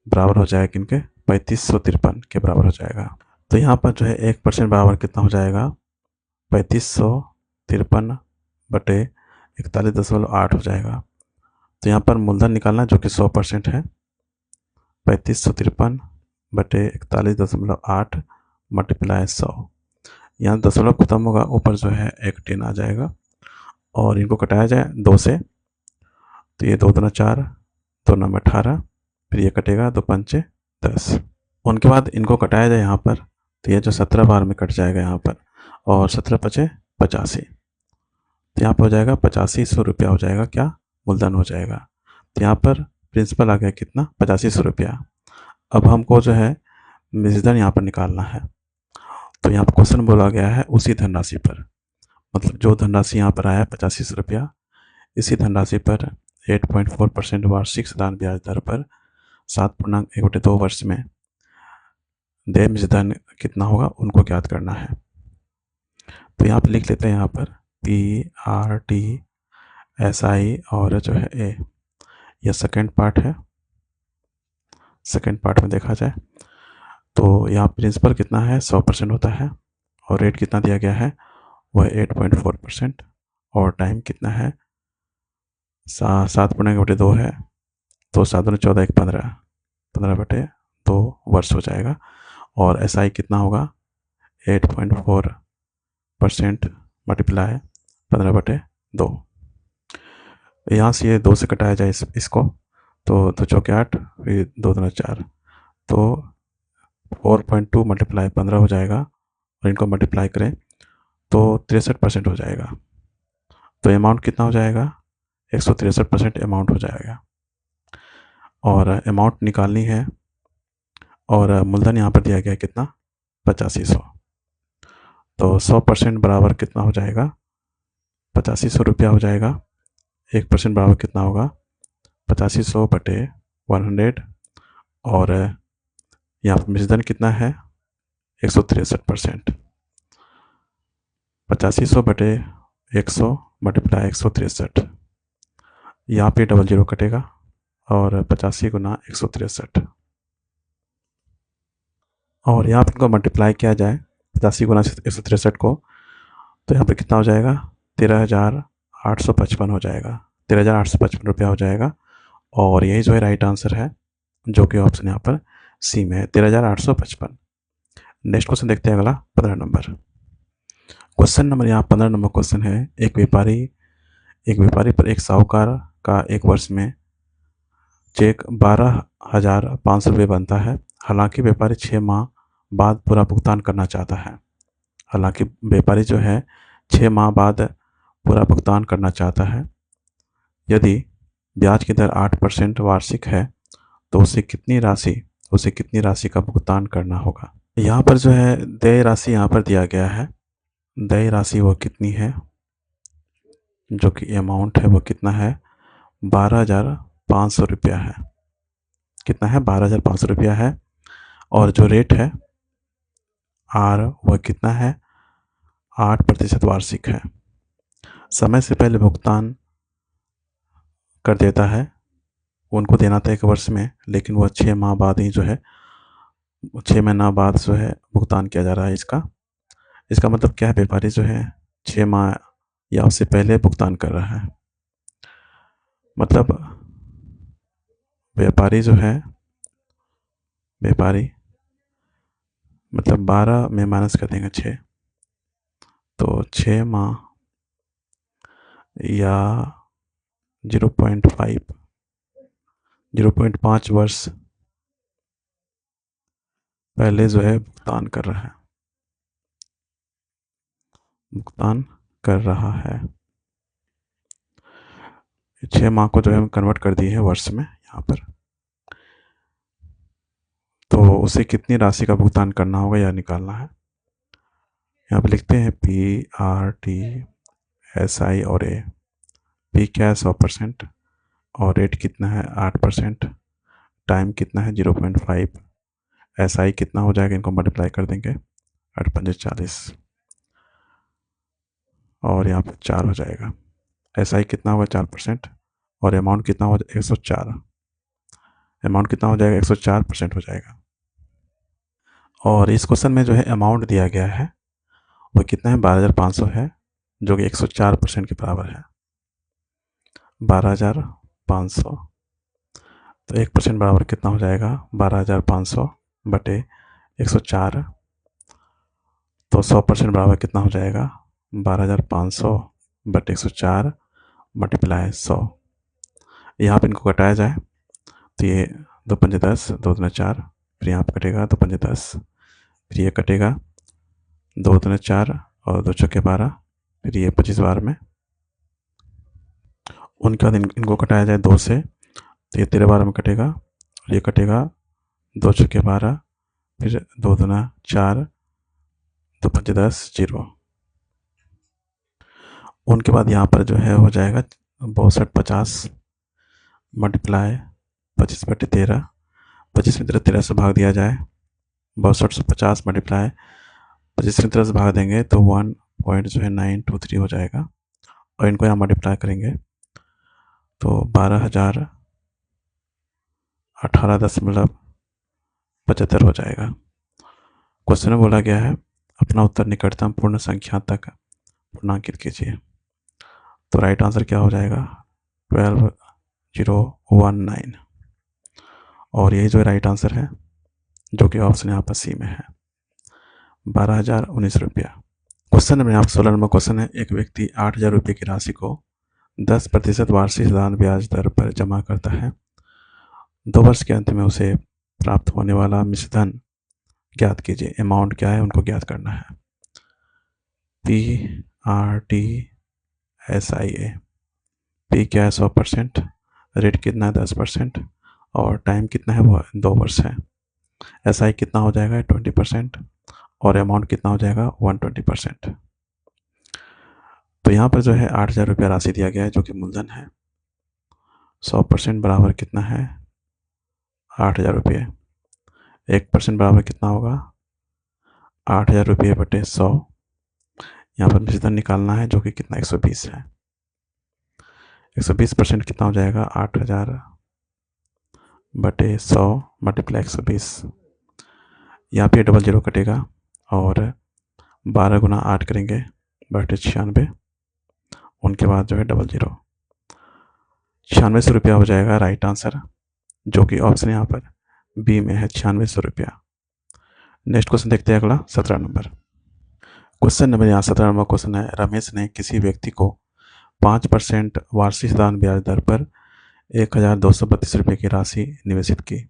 बराबर हो जाएगा किनके 3553 के बराबर हो जाएगा। तो यहाँ पर जो है 1% बराबर कितना हो जाएगा 3553/41.8 हो जाएगा। तो यहाँ पर मूलधन निकालना जो कि 100% है, 3553/41.8 मल्टीप्लाई 100। यहाँ दशमलव खत्म होगा, ऊपर जो है एक 10 आ जाएगा और इनको कटाया जाए 2 से तो ये 2 दूना 4, 2 नौ 18, फिर ये कटेगा 2 पंचे 10। उनके बाद इनको कटाया जाए यहाँ पर तो ये जो 17 बार में कट जाएगा यहाँ पर और 17 पचे 85, तो यहाँ पर हो जाएगा 8500 रुपया हो जाएगा, क्या मूलधन हो जाएगा। तो यहाँ पर प्रिंसिपल आ गया कितना 8500 रुपया। अब हमको जो है मूलधन यहाँ पर निकालना है। तो यहाँ पर क्वेश्चन बोला गया है उसी धनराशि पर, मतलब जो धनराशि यहाँ पर आया है 8500 रुपया, इसी धनराशि पर 8.4% वार्षिक साधारण ब्याज दर पर 7.1/2 वर्ष में देय मूलधन कितना होगा उनको ज्ञात करना है। तो यहाँ पर लिख लेते हैं यहाँ पर PRTSI और जो है A, यह सेकेंड पार्ट है। सेकेंड पार्ट में देखा जाए तो यहाँ प्रिंसिपल कितना है 100% होता है और रेट कितना दिया गया है वह 8.4% और टाइम कितना है 7.1/2 है, तो 7 दूनी 14 1 15/2 वर्ष हो जाएगा। और SI कितना होगा 8.4% मल्टीप्लाई 15/2। यहाँ से ये 2 से कटाया जाए इसको तो 2 चौके 8, फिर 2 दूना 4, तो 4.2 मल्टीप्लाई 15 हो जाएगा और इनको मल्टीप्लाई करें तो 63% हो जाएगा। तो अमाउंट कितना हो जाएगा 163% अमाउंट हो जाएगा और अमाउंट निकालनी है और मूलधन यहाँ पर दिया गया कितना 8500। तो 100% बराबर कितना हो जाएगा 8500 रुपया हो जाएगा। 1% बराबर कितना होगा 8500/100 और यहाँ पर मूलधन कितना है 163%। 8500/100 मल्टीप्लाई 163, यहाँ पे 00 कटेगा और 85 गुना 163 और यहाँ पर इनको मल्टीप्लाई किया जाए 85 गुना 163 को तो यहाँ पर कितना हो जाएगा 13,855 हो जाएगा, 13,855 रुपया हो जाएगा। और यही जो है राइट आंसर है जो कि ऑप्शन यहाँ पर सी में है 13,855। नेक्स्ट क्वेश्चन देखते हैं अगला 15 नंबर क्वेश्चन। नंबर यहाँ 15 नंबर क्वेश्चन है एक व्यापारी पर एक साहूकार का एक वर्ष में चेक 12,500 रुपये बनता है। हालांकि व्यापारी 6 माह बाद पूरा भुगतान करना चाहता है। हालांकि व्यापारी जो है 6 माह बाद पूरा भुगतान करना चाहता है। यदि ब्याज की दर 8% वार्षिक है तो उसे कितनी राशि का भुगतान करना होगा। यहाँ पर जो है देय राशि यहाँ पर दिया गया है। देय राशि वो कितनी है, जो कि अमाउंट है वो कितना है 12,500 रुपया है। कितना है 12,500 रुपया है और जो रेट है R वह कितना है 8% वार्षिक है। समय से पहले भुगतान कर देता है, उनको देना था 1 वर्ष में, लेकिन वह 6 माह बाद ही जो है 6 महीना बाद जो है भुगतान किया जा रहा है। इसका मतलब क्या है व्यापारी जो है 6 माह या उससे पहले भुगतान कर रहा है। मतलब व्यापारी मतलब 12 में माइनस कर देंगे 6, तो 6 माह या 0.5 वर्ष पहले जो है भुगतान कर रहा है। 6 माह को जो है हम कन्वर्ट कर दिए हैं वर्ष में यहाँ पर। तो उसे कितनी राशि का भुगतान करना होगा या निकालना है। यहाँ पर लिखते हैं PRTSI और A। P क्या है 100% और रेट कितना है 8%, टाइम कितना है 0.5, SI कितना हो जाएगा, इनको मल्टीप्लाई कर देंगे 8×5 40 और यहाँ पर 4 हो जाएगा। SI कितना होगा 4% और अमाउंट कितना हो जाएगा 104। अमाउंट कितना हो जाएगा 104% हो जाएगा। और इस क्वेश्चन में जो है अमाउंट दिया गया है वो कितना है 12,500 है, जो कि 104% के बराबर है। 12,500 तो 1% बराबर कितना हो जाएगा 12,500 बटे 104। तो 100% बराबर कितना हो जाएगा 12,500 बटे 104 मल्टीप्लाई 100। यहाँ पर इनको घटाया जाए तो ये 2 पंजे 10, 2 दूना 4, फिर यहाँ पर कटेगा 2 पंजे 10, फिर ये कटेगा 2 दूना 4 और 2 चौके 12, फिर ये 25 बार में। उनके बाद इनको कटाया जाए 2 से तो ये 13 बार में कटेगा और ये कटेगा 2 चौके 12, फिर 2 दूना 4, 2 पंजे 10 0। उनके बाद यहाँ पर जो है हो जाएगा 62 50 मल्टीप्लाई 25 बटे 13, 25 में 13 से भाग दिया जाए, 62 से 50 मल्टीप्लाई 25 में 13 से भाग देंगे तो 1.923 हो जाएगा। और इनको यहाँ मल्टीप्लाई करेंगे तो 12,018.75 हो जाएगा। क्वेश्चन में बोला गया है अपना उत्तर निकटतम पूर्ण संख्या तक पूर्णांकित कीजिए। तो राइट आंसर क्या हो जाएगा 12,019 और यही जो राइट आंसर है जो कि ऑप्शन यहाँ पर सी में है 12,019 रुपया। क्वेश्चन नंबर यहाँ 16 नंबर क्वेश्चन है एक व्यक्ति 8,000 रुपये की राशि को 10% वार्षिक साधारण ब्याज दर पर जमा करता है। 2 वर्ष के अंत में उसे प्राप्त होने वाला मिश्र धन ज्ञात कीजिए। अमाउंट क्या है उनको ज्ञात करना है। PRTSIA। P क्या है 100%, रेट कितना है 10% और टाइम कितना है वो 2 वर्ष है। SI कितना हो जाएगा 20% और अमाउंट कितना हो जाएगा 120%। तो यहाँ पर जो है 8,000 रुपया राशि दिया गया है जो कि मूलधन है। 100% बराबर कितना है 8,000 रुपये। 1% बराबर कितना होगा 8,000 रुपये बटे 100। यहाँ पर मिश्रधन निकालना है जो कि कितना 120 है। 120% कितना हो जाएगा 8,000 बटे 100 मल्टीप्लाई 120। यहाँ पे डबल 0 कटेगा और 12 गुना 8 करेंगे बटे 96। उनके बाद जो है डबल 0 9600 रुपया हो जाएगा राइट आंसर, जो कि ऑप्शन यहाँ पर बी में है 9600 रुपया। नेक्स्ट क्वेश्चन देखते हैं अगला 17 नंबर क्वेश्चन नंबर। यहाँ 17 नंबर क्वेश्चन है रमेश ने किसी व्यक्ति को 5% वार्षिक साधारण ब्याज दर पर 1,232 रुपये की राशि निवेशित की।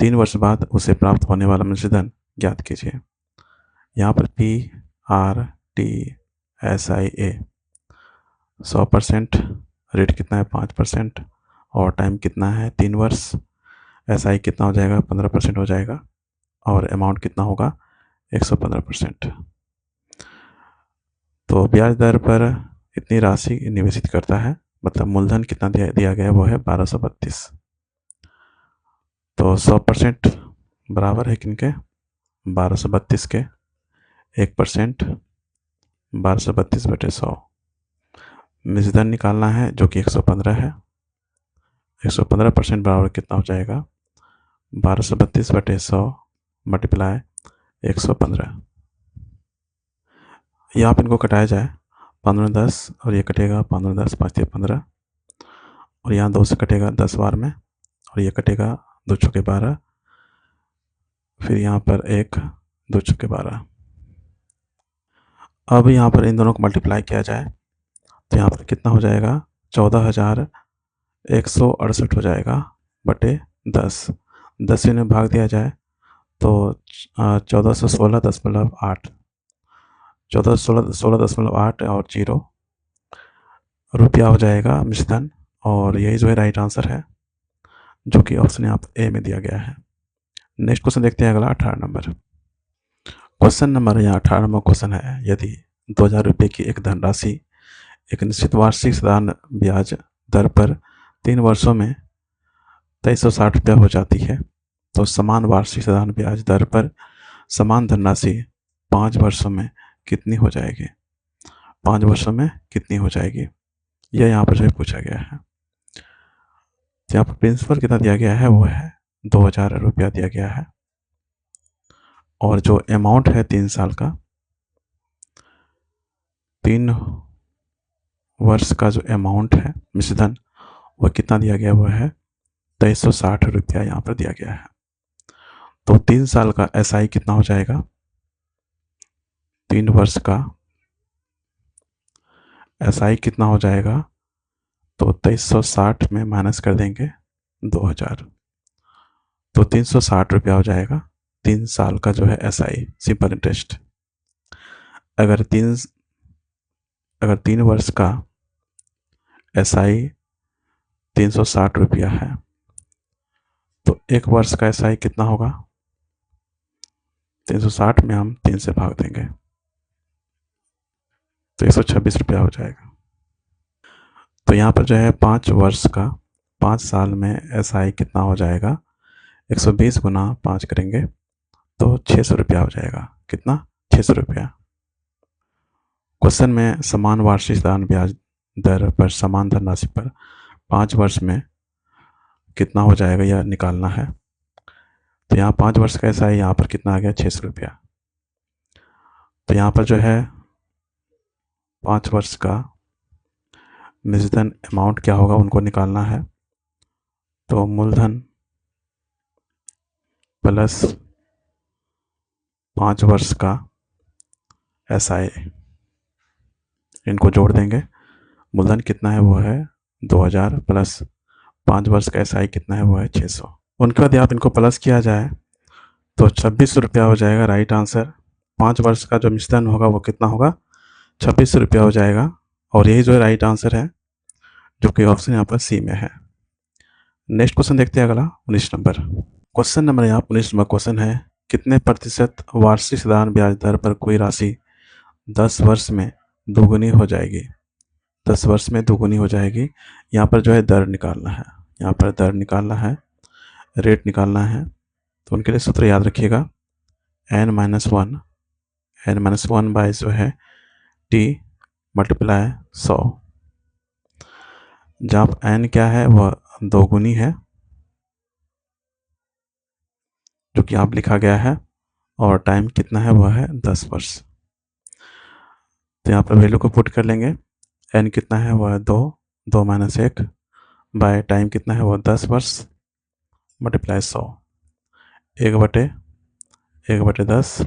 3 वर्ष बाद उसे प्राप्त होने वाला मिश्रधन ज्ञात कीजिए। यहाँ पर PRTSIA 100%, रेट कितना है 5% और टाइम कितना है 3 वर्ष। SI कितना हो जाएगा 15% हो जाएगा और अमाउंट कितना होगा 115%। तो ब्याज दर पर इतनी राशि निवेशित करता है, मतलब मूलधन कितना दिया गया है वो है 1232। तो 100% बराबर है किनके 1232 के। 1% 1232 बटे 100। मिश्रधन निकालना है जो कि 115 है। 115% बराबर कितना हो जाएगा 1232 बटे 100 मल्टीप्लाई 115। यहाँ पर इनको कटाया जाए 15 10 और ये कटेगा 15 10 5 15 और यहाँ 2 से कटेगा 10 बार में और ये कटेगा 2 चौके 12, फिर यहाँ पर 1 2 चौके 12। अब यहाँ पर इन दोनों को मल्टीप्लाई किया जाए तो यहाँ पर कितना हो जाएगा, 14,168 हो जाएगा बटे 10। 10 से इन्हें भाग दिया जाए तो 1416.8, 1416.8 और 0 रुपया हो जाएगा मिश्रधन। और यही जो है राइट आंसर है, जो कि ऑप्शन यहाँ पर ए में दिया गया है। नेक्स्ट क्वेश्चन देखते हैं, अगला 18 नंबर क्वेश्चन। नंबर यहाँ 18 नंबर क्वेश्चन है, यदि 2000 रुपये की एक धनराशि एक निश्चित वार्षिक साधारण ब्याज दर पर 3 वर्षों में 2360 रुपया हो जाती है, तो समान वार्षिक साधारण ब्याज दर पर समान धनराशि 5 वर्षों में कितनी हो जाएगी, 5 वर्षों में कितनी हो जाएगी, यह यहाँ पर जो है पूछा गया है। तो यहाँ पर प्रिंसिपल कितना दिया गया है, वो है 2000 रुपया दिया गया है। और जो अमाउंट है 3 साल का, 3 वर्ष का जो अमाउंट है मिश्रधन, वह कितना दिया गया, वो है 2360 रुपया यहाँ पर दिया गया है। तो 3 साल का एसआई कितना हो जाएगा, 3 वर्ष का एसआई कितना हो जाएगा, तो 2360 में माइनस कर देंगे 2000, तो 360 रुपया हो जाएगा 3 साल का जो है एसआई सिंपल इंटरेस्ट। अगर 3 वर्ष का एसआई 360 रुपया है, तो 1 वर्ष का एसआई कितना होगा, 360 में हम 3 से भाग देंगे तो 126 रुपया हो जाएगा। तो यहाँ पर जो है 5 वर्ष का, 5 साल में एसआई कितना हो जाएगा, 120 गुना 5 करेंगे तो 600 रुपया हो जाएगा। कितना, 600 रुपया। क्वेश्चन में समान वार्षिक साधारण ब्याज दर पर समान धनराशि पर 5 वर्ष में कितना हो जाएगा, यह निकालना है। तो यहाँ 5 वर्ष का एसआई यहाँ पर कितना आ गया, 600 रुपया। तो यहाँ पर जो है 5 वर्ष का मिश्रधन अमाउंट क्या होगा, उनको निकालना है। तो मूलधन प्लस 5 वर्ष का एसआई, इनको जोड़ देंगे। मूलधन कितना है, वो है 2000 प्लस 5 वर्ष का एसआई कितना है, वो है 600। उनके बाद आप इनको प्लस किया जाए तो 26 रुपया हो जाएगा राइट आंसर। 5 वर्ष का जो मिश्रधन होगा वो कितना होगा, 26 रुपया हो जाएगा। और यही जो है राइट आंसर है, जो कि ऑप्शन यहाँ पर सी में है। नेक्स्ट क्वेश्चन देखते हैं, अगला 19 नंबर क्वेश्चन। नंबर यहाँ 19 नंबर क्वेश्चन है, कितने प्रतिशत वार्षिक साधारण ब्याज दर पर कोई राशि 10 वर्ष में दोगुनी हो जाएगी, 10 वर्ष में दोगुनी हो जाएगी। यहाँ पर जो है दर निकालना है, यहाँ पर दर निकालना है, रेट निकालना है। तो उनके लिए सूत्र याद रखिएगा, n-1 बाय जो है t मल्टीप्लाई 100, जहाँ n क्या है, वह दोगुनी है, जो कि आप लिखा गया है, और टाइम कितना है, वह है 10 वर्ष। तो यहाँ पर वैल्यू को पुट कर लेंगे। n कितना है, वह 2 माइनस 1 बाय टाइम कितना है, वह 10 वर्ष मल्टीप्लाई 100, 1/10,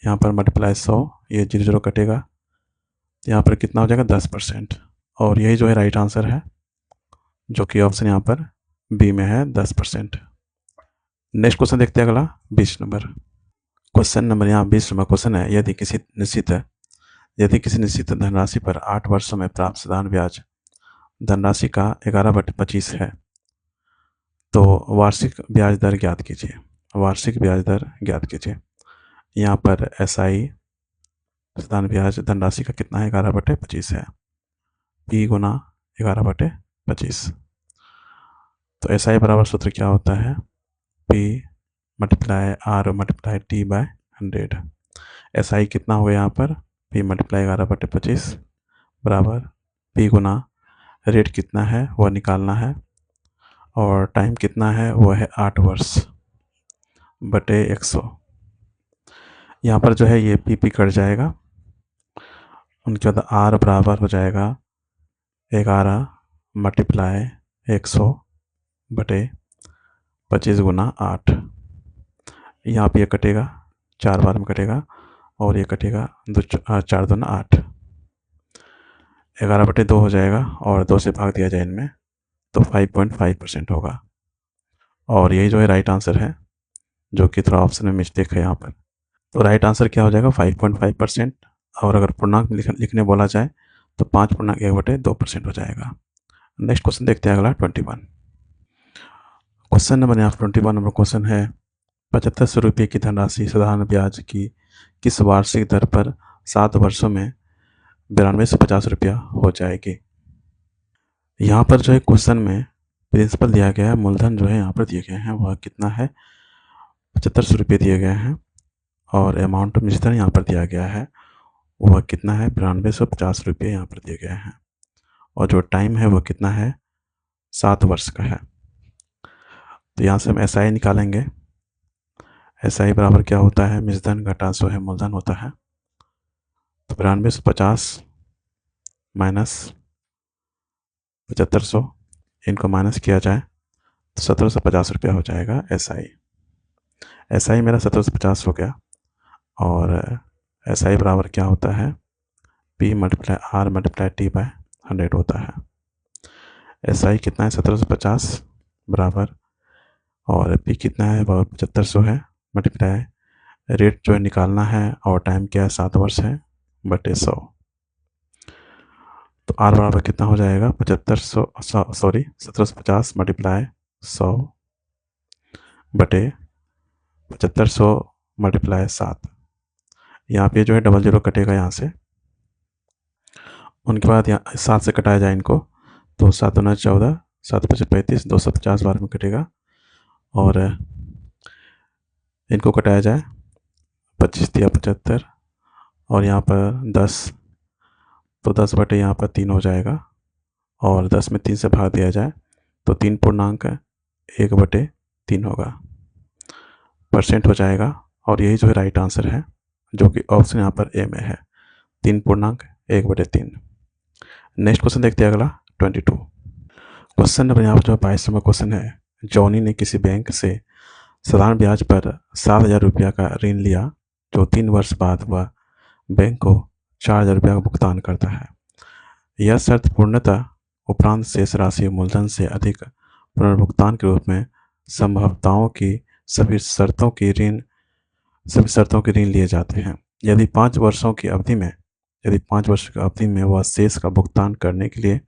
यहाँ पर मल्टीप्लाई 100, ये 0 कटेगा, यहाँ पर कितना हो जाएगा, 10%। और यही जो है राइट आंसर है, जो कि ऑप्शन यहाँ पर बी में है, 10%। नेक्स्ट क्वेश्चन देखते हैं, अगला 20 नंबर क्वेश्चन। नंबर यहाँ 20 नंबर क्वेश्चन है, यदि किसी निश्चित धनराशि पर 8 वर्षों में प्राप्त साधारण ब्याज धनराशि का 11/25 है, तो वार्षिक ब्याज दर ज्ञात कीजिए, वार्षिक ब्याज दर ज्ञात कीजिए। यहाँ पर एसआई साधारण ब्याज धनराशि का कितना है, 11/25 है, P गुना 11/25। तो एसआई बराबर सूत्र क्या होता है, P multiply R multiply T by 100। SI कितना हो गया यहाँ पर, P मल्टीप्लाई 11/25 बराबर P गुना रेट कितना है, वह निकालना है, और टाइम कितना है, वह है 8 वर्ष बटे 100। यहाँ पर जो है ये P कट जाएगा, उनके बाद R बराबर हो जाएगा 11 मल्टीप्लाई 100 बटे 25 गुना 8। यहाँ पे ये कटेगा, 4 बार में कटेगा, और ये कटेगा 4 दूना 8। 11/2 हो जाएगा और 2 से भाग दिया जाए इनमें तो 5.5% होगा। और यही जो है राइट आंसर है, जो कि थोड़ा ऑप्शन में मिस्टेक है यहाँ पर। तो राइट आंसर क्या हो जाएगा 5.5%। और अगर पूर्णांक लिखने बोला जाए तो 5.1/2% हो जाएगा। नेक्स्ट क्वेश्चन देखते हैं, अगला 21। क्वेश्चन नंबर यहाँ 21 नंबर क्वेश्चन है 7500 रुपये की धनराशि साधारण ब्याज की किस वार्षिक दर पर 7 वर्षों में 9250 रुपया हो जाएगी। यहाँ पर जो है क्वेश्चन में प्रिंसिपल दिया गया है, मूलधन जो है यहाँ पर दिए गए हैं वह कितना है 7500 रुपये दिए गए हैं, और अमाउंट ऑफ मिश्रण यहाँ पर दिया गया है वह कितना है 9250 रुपये यहाँ पर दिए गए हैं, और जो टाइम है वह कितना है 7 वर्ष का है। तो यहाँ से हम SI निकालेंगे। SI बराबर क्या होता है, मिश्रण घटा जो है मूलधन होता है। तो 9250 माइनस 7500, इनको माइनस किया जाए तो 1750 रुपया हो जाएगा SI मेरा 1750 हो गया। और SI बराबर क्या होता है P × R × T/100 होता है। SI कितना है 1750 बराबर, और P कितना है वह 7500 है, मल्टीप्लाई रेट जो है निकालना है और टाइम क्या है 7 वर्ष है बटे 100। तो R बराबर कितना हो जाएगा 1750 मल्टीप्लाई 100 बटे 7500 मल्टीप्लाई 7। यहाँ पे जो है 00 कटेगा यहाँ से, उनके बाद यहाँ 7 से कटाया जाए इनको तो 7 × 14, 7 × 5 = 35, 250 बार में कटेगा। और इनको कटाया जाए 25 × 75, और यहाँ पर 10, तो 10 बटे यहाँ पर 3 हो जाएगा, और 10 में 3 से भाग दिया जाए तो 3.1/3 होगा, परसेंट हो जाएगा। और यही जो है राइट आंसर है, जो कि ऑप्शन यहाँ पर ए में है 3.1/3। नेक्स्ट क्वेश्चन देखते हैं, अगला 22। क्वेश्चन नंबर यहाँ पर जो 22 नंबर क्वेश्चन है, जॉनी ने किसी बैंक से साधारण ब्याज पर 7000 रुपया का ऋण लिया, जो 3 वर्ष बाद वह बैंक को 4000 रुपया का भुगतान करता है। यह शर्त पूर्णतः उपरांत शेष राशि मूलधन से अधिक पुनर्भुगतान के रूप में संभवताओं की सभी शर्तों के ऋण लिए जाते हैं। यदि 5 वर्षों की अवधि में वह शेष का भुगतान करने के लिए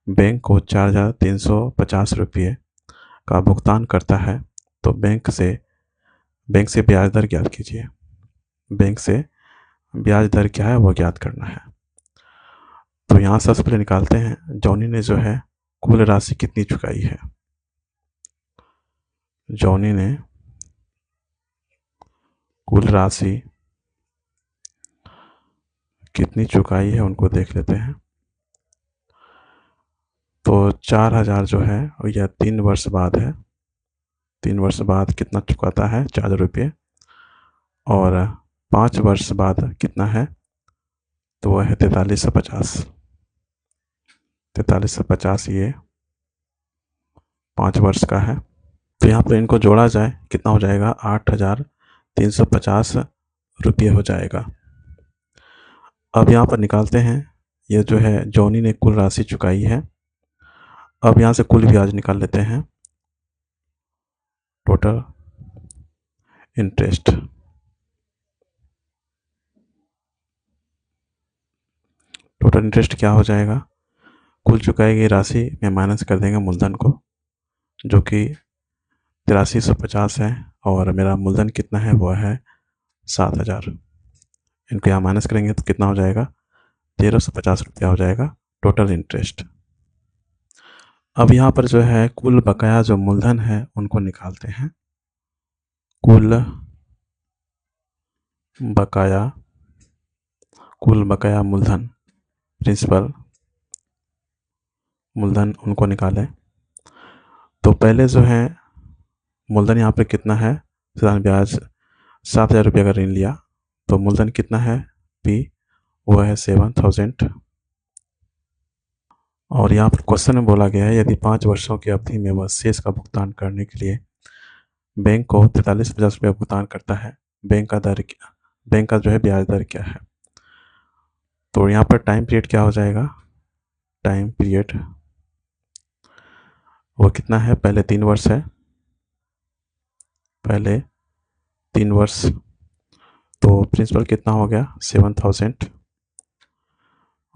बैंक को 4350 रुपये का भुगतान करता है तो बैंक से ब्याज दर ज्ञात कीजिए। बैंक से ब्याज दर क्या है वो ज्ञात करना है। तो यहाँ सबसे पहले निकालते हैं जॉनी ने जो है कुल राशि कितनी चुकाई है। जॉनी ने कुल राशि कितनी चुकाई है उनको देख लेते हैं। तो 4000 जो है यह 3 वर्ष बाद है, 3 वर्ष बाद कितना चुकाता है 4000 रुपये, और 5 वर्ष बाद कितना है तो वह है 4350 ये 5 वर्ष का है। तो यहाँ पर इनको जोड़ा जाए कितना हो जाएगा 8350 रुपये हो जाएगा। अब यहाँ पर निकालते हैं, ये जो है जॉनी ने कुल राशि चुकाई है। अब यहाँ से कुल ब्याज निकाल लेते हैं, टोटल इंटरेस्ट। टोटल इंटरेस्ट क्या हो जाएगा, कुल चुकाई गई राशि में माइनस कर देंगे मूलधन को, जो कि 8350 है, और मेरा मूलधन कितना है वह है 7000। इनको यहाँ माइनस करेंगे तो कितना हो जाएगा 1350 रुपया हो जाएगा टोटल इंटरेस्ट। अब यहाँ पर जो है कुल बकाया जो मूलधन है उनको निकालते हैं। कुल बकाया मूलधन, प्रिंसिपल मूलधन उनको निकालें। तो पहले जो है मूलधन यहाँ पे कितना है, साधारण ब्याज 7000 रुपये का ऋण लिया, तो मूलधन कितना है P वह है 7000। और यहाँ पर क्वेश्चन में बोला गया है यदि 5 वर्षों की अवधि में वह शेष का भुगतान करने के लिए बैंक को 4350 रुपया भुगतान करता है, बैंक का जो है ब्याज दर क्या है। तो यहाँ पर टाइम पीरियड क्या हो जाएगा टाइम पीरियड वो कितना है, पहले 3 वर्ष है, पहले 3 वर्ष। तो प्रिंसिपल कितना हो गया 7000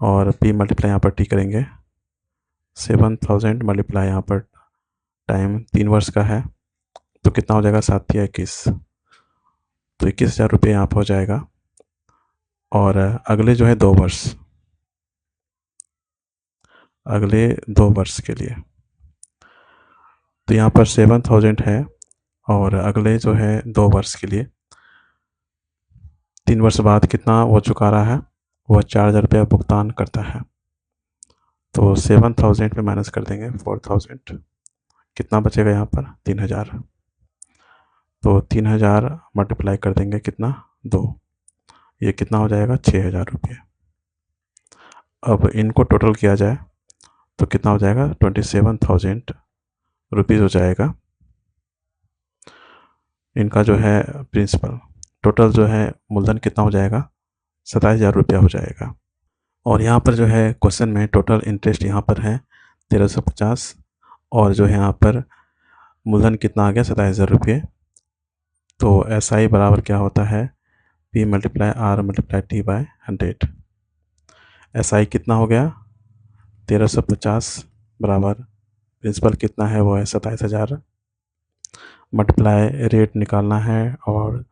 और p मल्टीप्लाई यहाँ पर t करेंगे 7000 मल्टीप्लाई यहाँ पर टाइम 3 वर्ष का है तो कितना हो जाएगा 7 या 21, तो 21,000 रुपये यहाँ पर हो जाएगा। और अगले जो है 2 वर्ष, अगले 2 वर्ष के लिए तो यहाँ पर 7000 है और अगले जो है 2 वर्ष के लिए 3 वर्ष बाद कितना वो चुका रहा है, वह 4,000 रुपया भुगतान करता है। तो 7000 में माइनस कर देंगे 4000, कितना बचेगा यहाँ पर 3000। तो 3000 मल्टीप्लाई कर देंगे कितना 2, ये कितना हो जाएगा 6000 रुपये। अब इनको टोटल किया जाए तो कितना हो जाएगा 27,000 रुपीज़ हो जाएगा इनका जो है प्रिंसिपल। टोटल जो है मूलधन कितना हो जाएगा 27,000 रुपया हो जाएगा। और यहाँ पर जो है क्वेश्चन में टोटल इंटरेस्ट यहाँ पर है 1350 और जो है यहाँ पर मूलधन कितना आ गया 27,000 रुपये। तो SI बराबर क्या होता है P multiply R multiply T by 100। SI कितना हो गया 1350 बराबर प्रिंसिपल कितना है वो है 27,000 मल्टीप्लाई रेट निकालना है और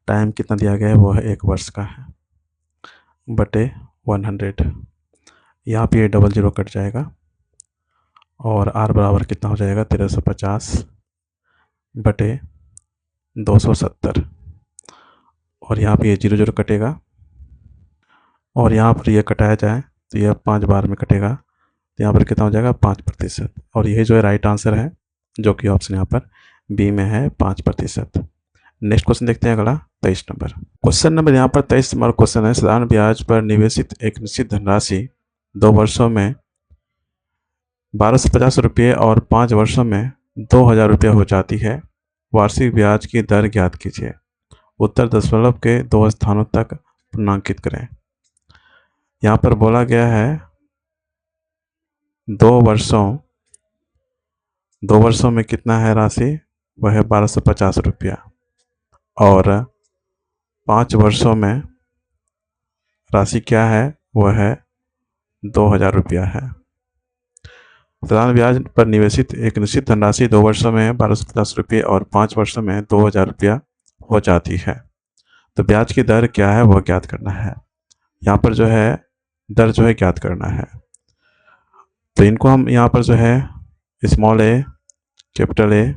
टाइम कितना दिया गया है वो है 1 वर्ष का है बटे 100। यहाँ पे 00 कट जाएगा और R बराबर कितना हो जाएगा 1350 बटे 270 और यहाँ पे 00 कटेगा और यहाँ पर ये कटाया जाए तो यह 5 बार में कटेगा तो यहाँ पर कितना हो जाएगा 5%। और यही जो है राइट आंसर है जो कि ऑप्शन यहाँ पर बी में है 5%। नेक्स्ट क्वेश्चन देखते हैं अगला 23 नंबर। क्वेश्चन नंबर यहाँ पर 23 नंबर क्वेश्चन है साधारण ब्याज पर निवेशित एक निश्चित धनराशि 2 वर्षों में 1250 रुपये और 5 वर्षों में 2000 रुपये हो जाती है। वार्षिक ब्याज की दर ज्ञात कीजिए। उत्तर दशमलव के 2 स्थानों तक पूर्णांकित करें। यहाँ पर बोला गया है 2 वर्षों में कितना है राशि, वह है 1250 रुपया और 5 वर्षों में राशि क्या है वह है 2000 रुपया है। साधारण ब्याज पर निवेशित एक निश्चित धनराशि 2 वर्षों में 1250 रुपये और 5 वर्षों में 2000 रुपया हो जाती है। तो ब्याज की दर क्या है वह ज्ञात करना है। यहाँ पर जो है दर जो है ज्ञात करना है तो इनको हम यहाँ पर जो है स्मॉल a कैपिटल A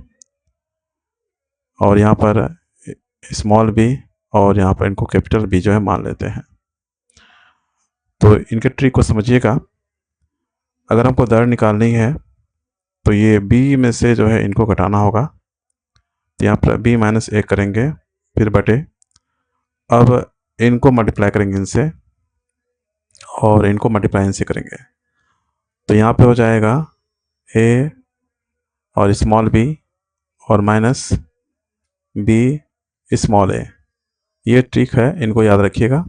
और यहाँ पर स्मॉल b और यहाँ पर इनको कैपिटल B जो है मान लेते हैं। तो इनके ट्रिक को समझिएगा। अगर हमको दर निकालनी है तो ये b में से जो है इनको घटाना होगा तो यहाँ पर b माइनस a करेंगे फिर बटे, अब इनको मल्टीप्लाई करेंगे इनसे और इनको मल्टीप्लाई इनसे करेंगे तो यहाँ पे हो जाएगा a और स्मॉल b और माइनस b स्मॉल a। ये ट्रिक है, इनको याद रखिएगा।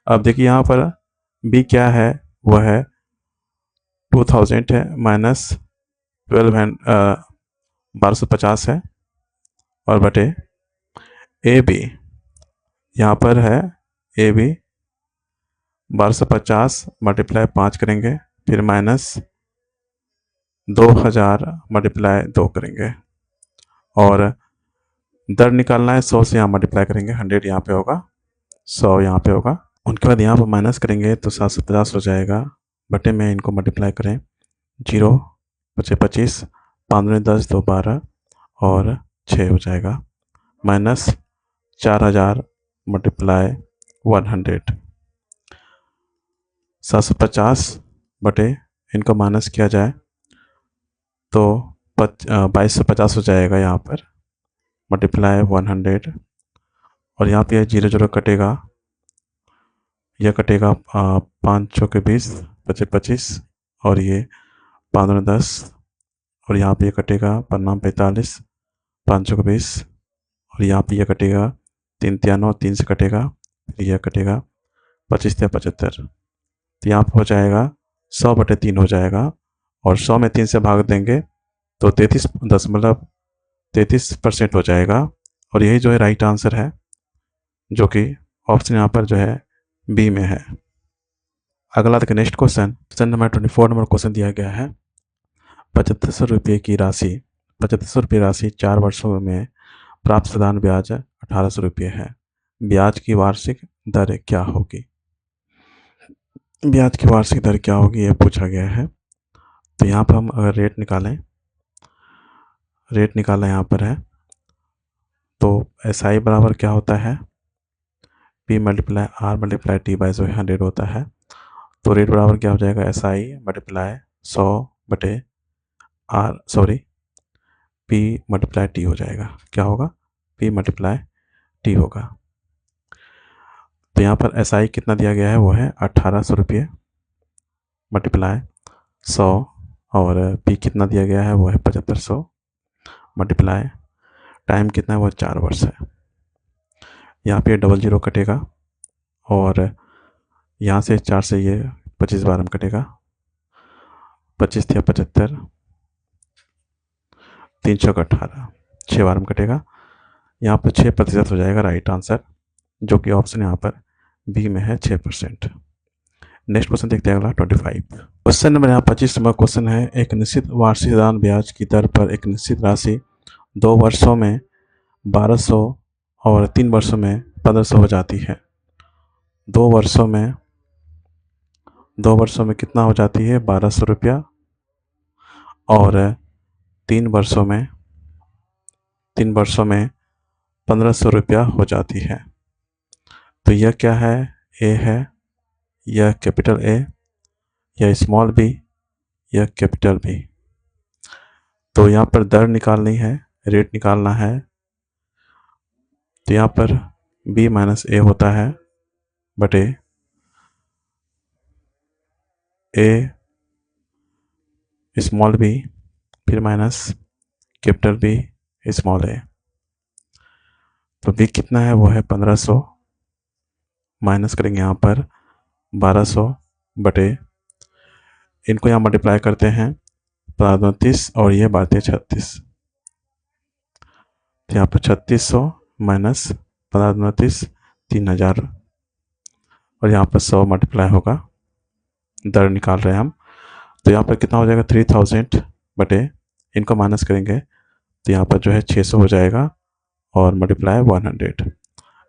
अब देखिए यहाँ पर b क्या है वह है 2000 है माइनस 1250 है और बटे ए बी, यहाँ पर है ए बी 1250 मल्टीप्लाई 5 करेंगे फिर माइनस 2000 मल्टीप्लाई 2 करेंगे और दर निकालना है 100 से यहाँ मल्टीप्लाई करेंगे, 100 यहाँ पे होगा 100 यहाँ पे होगा। उनके बाद यहाँ पर माइनस करेंगे तो 750 हो जाएगा बटे में इनको मल्टीप्लाई करें 0 बचे 25 5 10 2 12 और 6 हो जाएगा माइनस 4000 मल्टीप्लाई 100 750 बटे इनको माइनस किया जाए तो 2250 हो जाएगा यहाँ पर मल्टीप्लाई 100 और यहाँ पे 00 कटेगा, यह कटेगा 5 चौके 20 बचे 25 और ये 5 10 और यहाँ पे कटेगा 5 45 5 चौके 20 और यहाँ पे यह कटेगा 3 3 9 3 से कटेगा फिर यह कटेगा 25 75 तो यहाँ पर हो जाएगा 100/3 हो जाएगा और 100 में 3 से भाग देंगे तो 33.33% हो जाएगा और यही जो है राइट आंसर है, जो कि ऑप्शन यहाँ पर जो है बी में है। अगला देखिए next question number 24 number question दिया गया है। 7500 रुपये राशि 4 वर्षों में प्राप्त साधारण ब्याज 1800 रुपये है। ब्याज की वार्षिक दर क्या होगी? ब्याज की वार्षिक दर क्या होगी ये पूछा गया है। तो यहाँ पर हम अगर रेट निकालना यहाँ पर है तो SI बराबर क्या होता है, P multiply R multiply T by 100 होता है। तो रेट बराबर क्या हो जाएगा, SI multiply 100 P multiply T हो जाएगा। क्या होगा, P मल्टीप्लाई T होगा। तो यहाँ पर SI कितना दिया गया है, वो है 1800 रुपये मल्टीप्लाई 100 और P कितना दिया गया है, वो है 7500 मल्टीप्लाई टाइम कितना है, वो 4 वर्ष है। यहाँ पे 00 कटेगा और यहाँ से 4 से ये 25 बार में कटेगा, 25 या 75, 300 का 18, 6 बार में कटेगा। यहाँ पर 6% हो जाएगा राइट आंसर, जो कि ऑप्शन यहाँ पर बी में है 6%। नेक्स्ट क्वेश्चन देखते हैं अगला 25। क्वेश्चन नंबर यहाँ 25 नंबर क्वेश्चन है। एक निश्चित वार्षिक साधारण ब्याज की दर पर एक निश्चित राशि 2 वर्षों में 1200 और 3 वर्षों में 1500 हो जाती है। 2 वर्षों में कितना हो जाती है, 1200 रुपया और 3 वर्षों में 1500 रुपया हो जाती है। तो यह क्या है, ए है, यह कैपिटल ए, यह स्मॉल बी, यह कैपिटल बी। तो यहाँ पर दर निकालनी है, रेट निकालना है। तो यहाँ पर बी माइनस ए होता है बटे ए स्मॉल बी फिर माइनस कैपिटल बी स्मॉल ए। तो बी कितना है, वो है 1500 माइनस करेंगे यहाँ पर 1200 बटे, इनको यहाँ मल्टीप्लाई करते हैं 15-30 और ये बात है 36। तो यहाँ पर 3600 माइनस 15-30 3000 और यहाँ पर 100 मल्टीप्लाई होगा, दर निकाल रहे हैं हम। तो यहाँ पर कितना हो जाएगा 3000 बटे, इनको माइनस करेंगे तो यहाँ पर जो है 600 हो जाएगा और मल्टीप्लाई 100।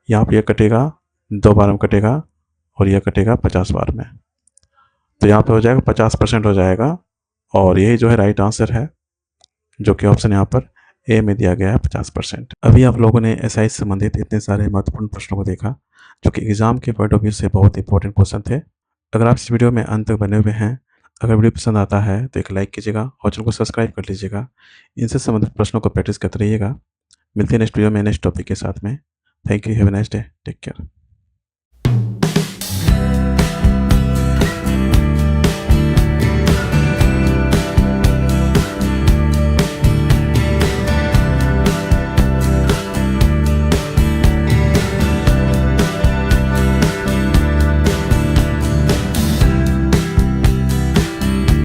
यहाँ पर यह कटेगा 2 बार में कटेगा और यह कटेगा 50 बार में। तो यहाँ पे हो जाएगा 50% हो जाएगा और यही जो है राइट आंसर है, जो कि ऑप्शन यहाँ पर ए में दिया गया है 50%। अभी आप लोगों ने SI से संबंधित इतने सारे महत्वपूर्ण प्रश्नों को देखा, जो कि एग्जाम के पॉइंट ऑफ व्यू से बहुत इंपॉर्टेंट क्वेश्चन थे। अगर आप इस वीडियो में अंत तक बने हुए हैं, अगर वीडियो पसंद आता है तो एक लाइक कीजिएगा और चैनल को सब्सक्राइब कर लीजिएगा। इनसे संबंधित प्रश्नों को प्रैक्टिस करते रहिएगा। मिलते हैं नेक्स्ट वीडियो में नेक्स्ट टॉपिक के साथ में। Thank you, have a nice day, take care.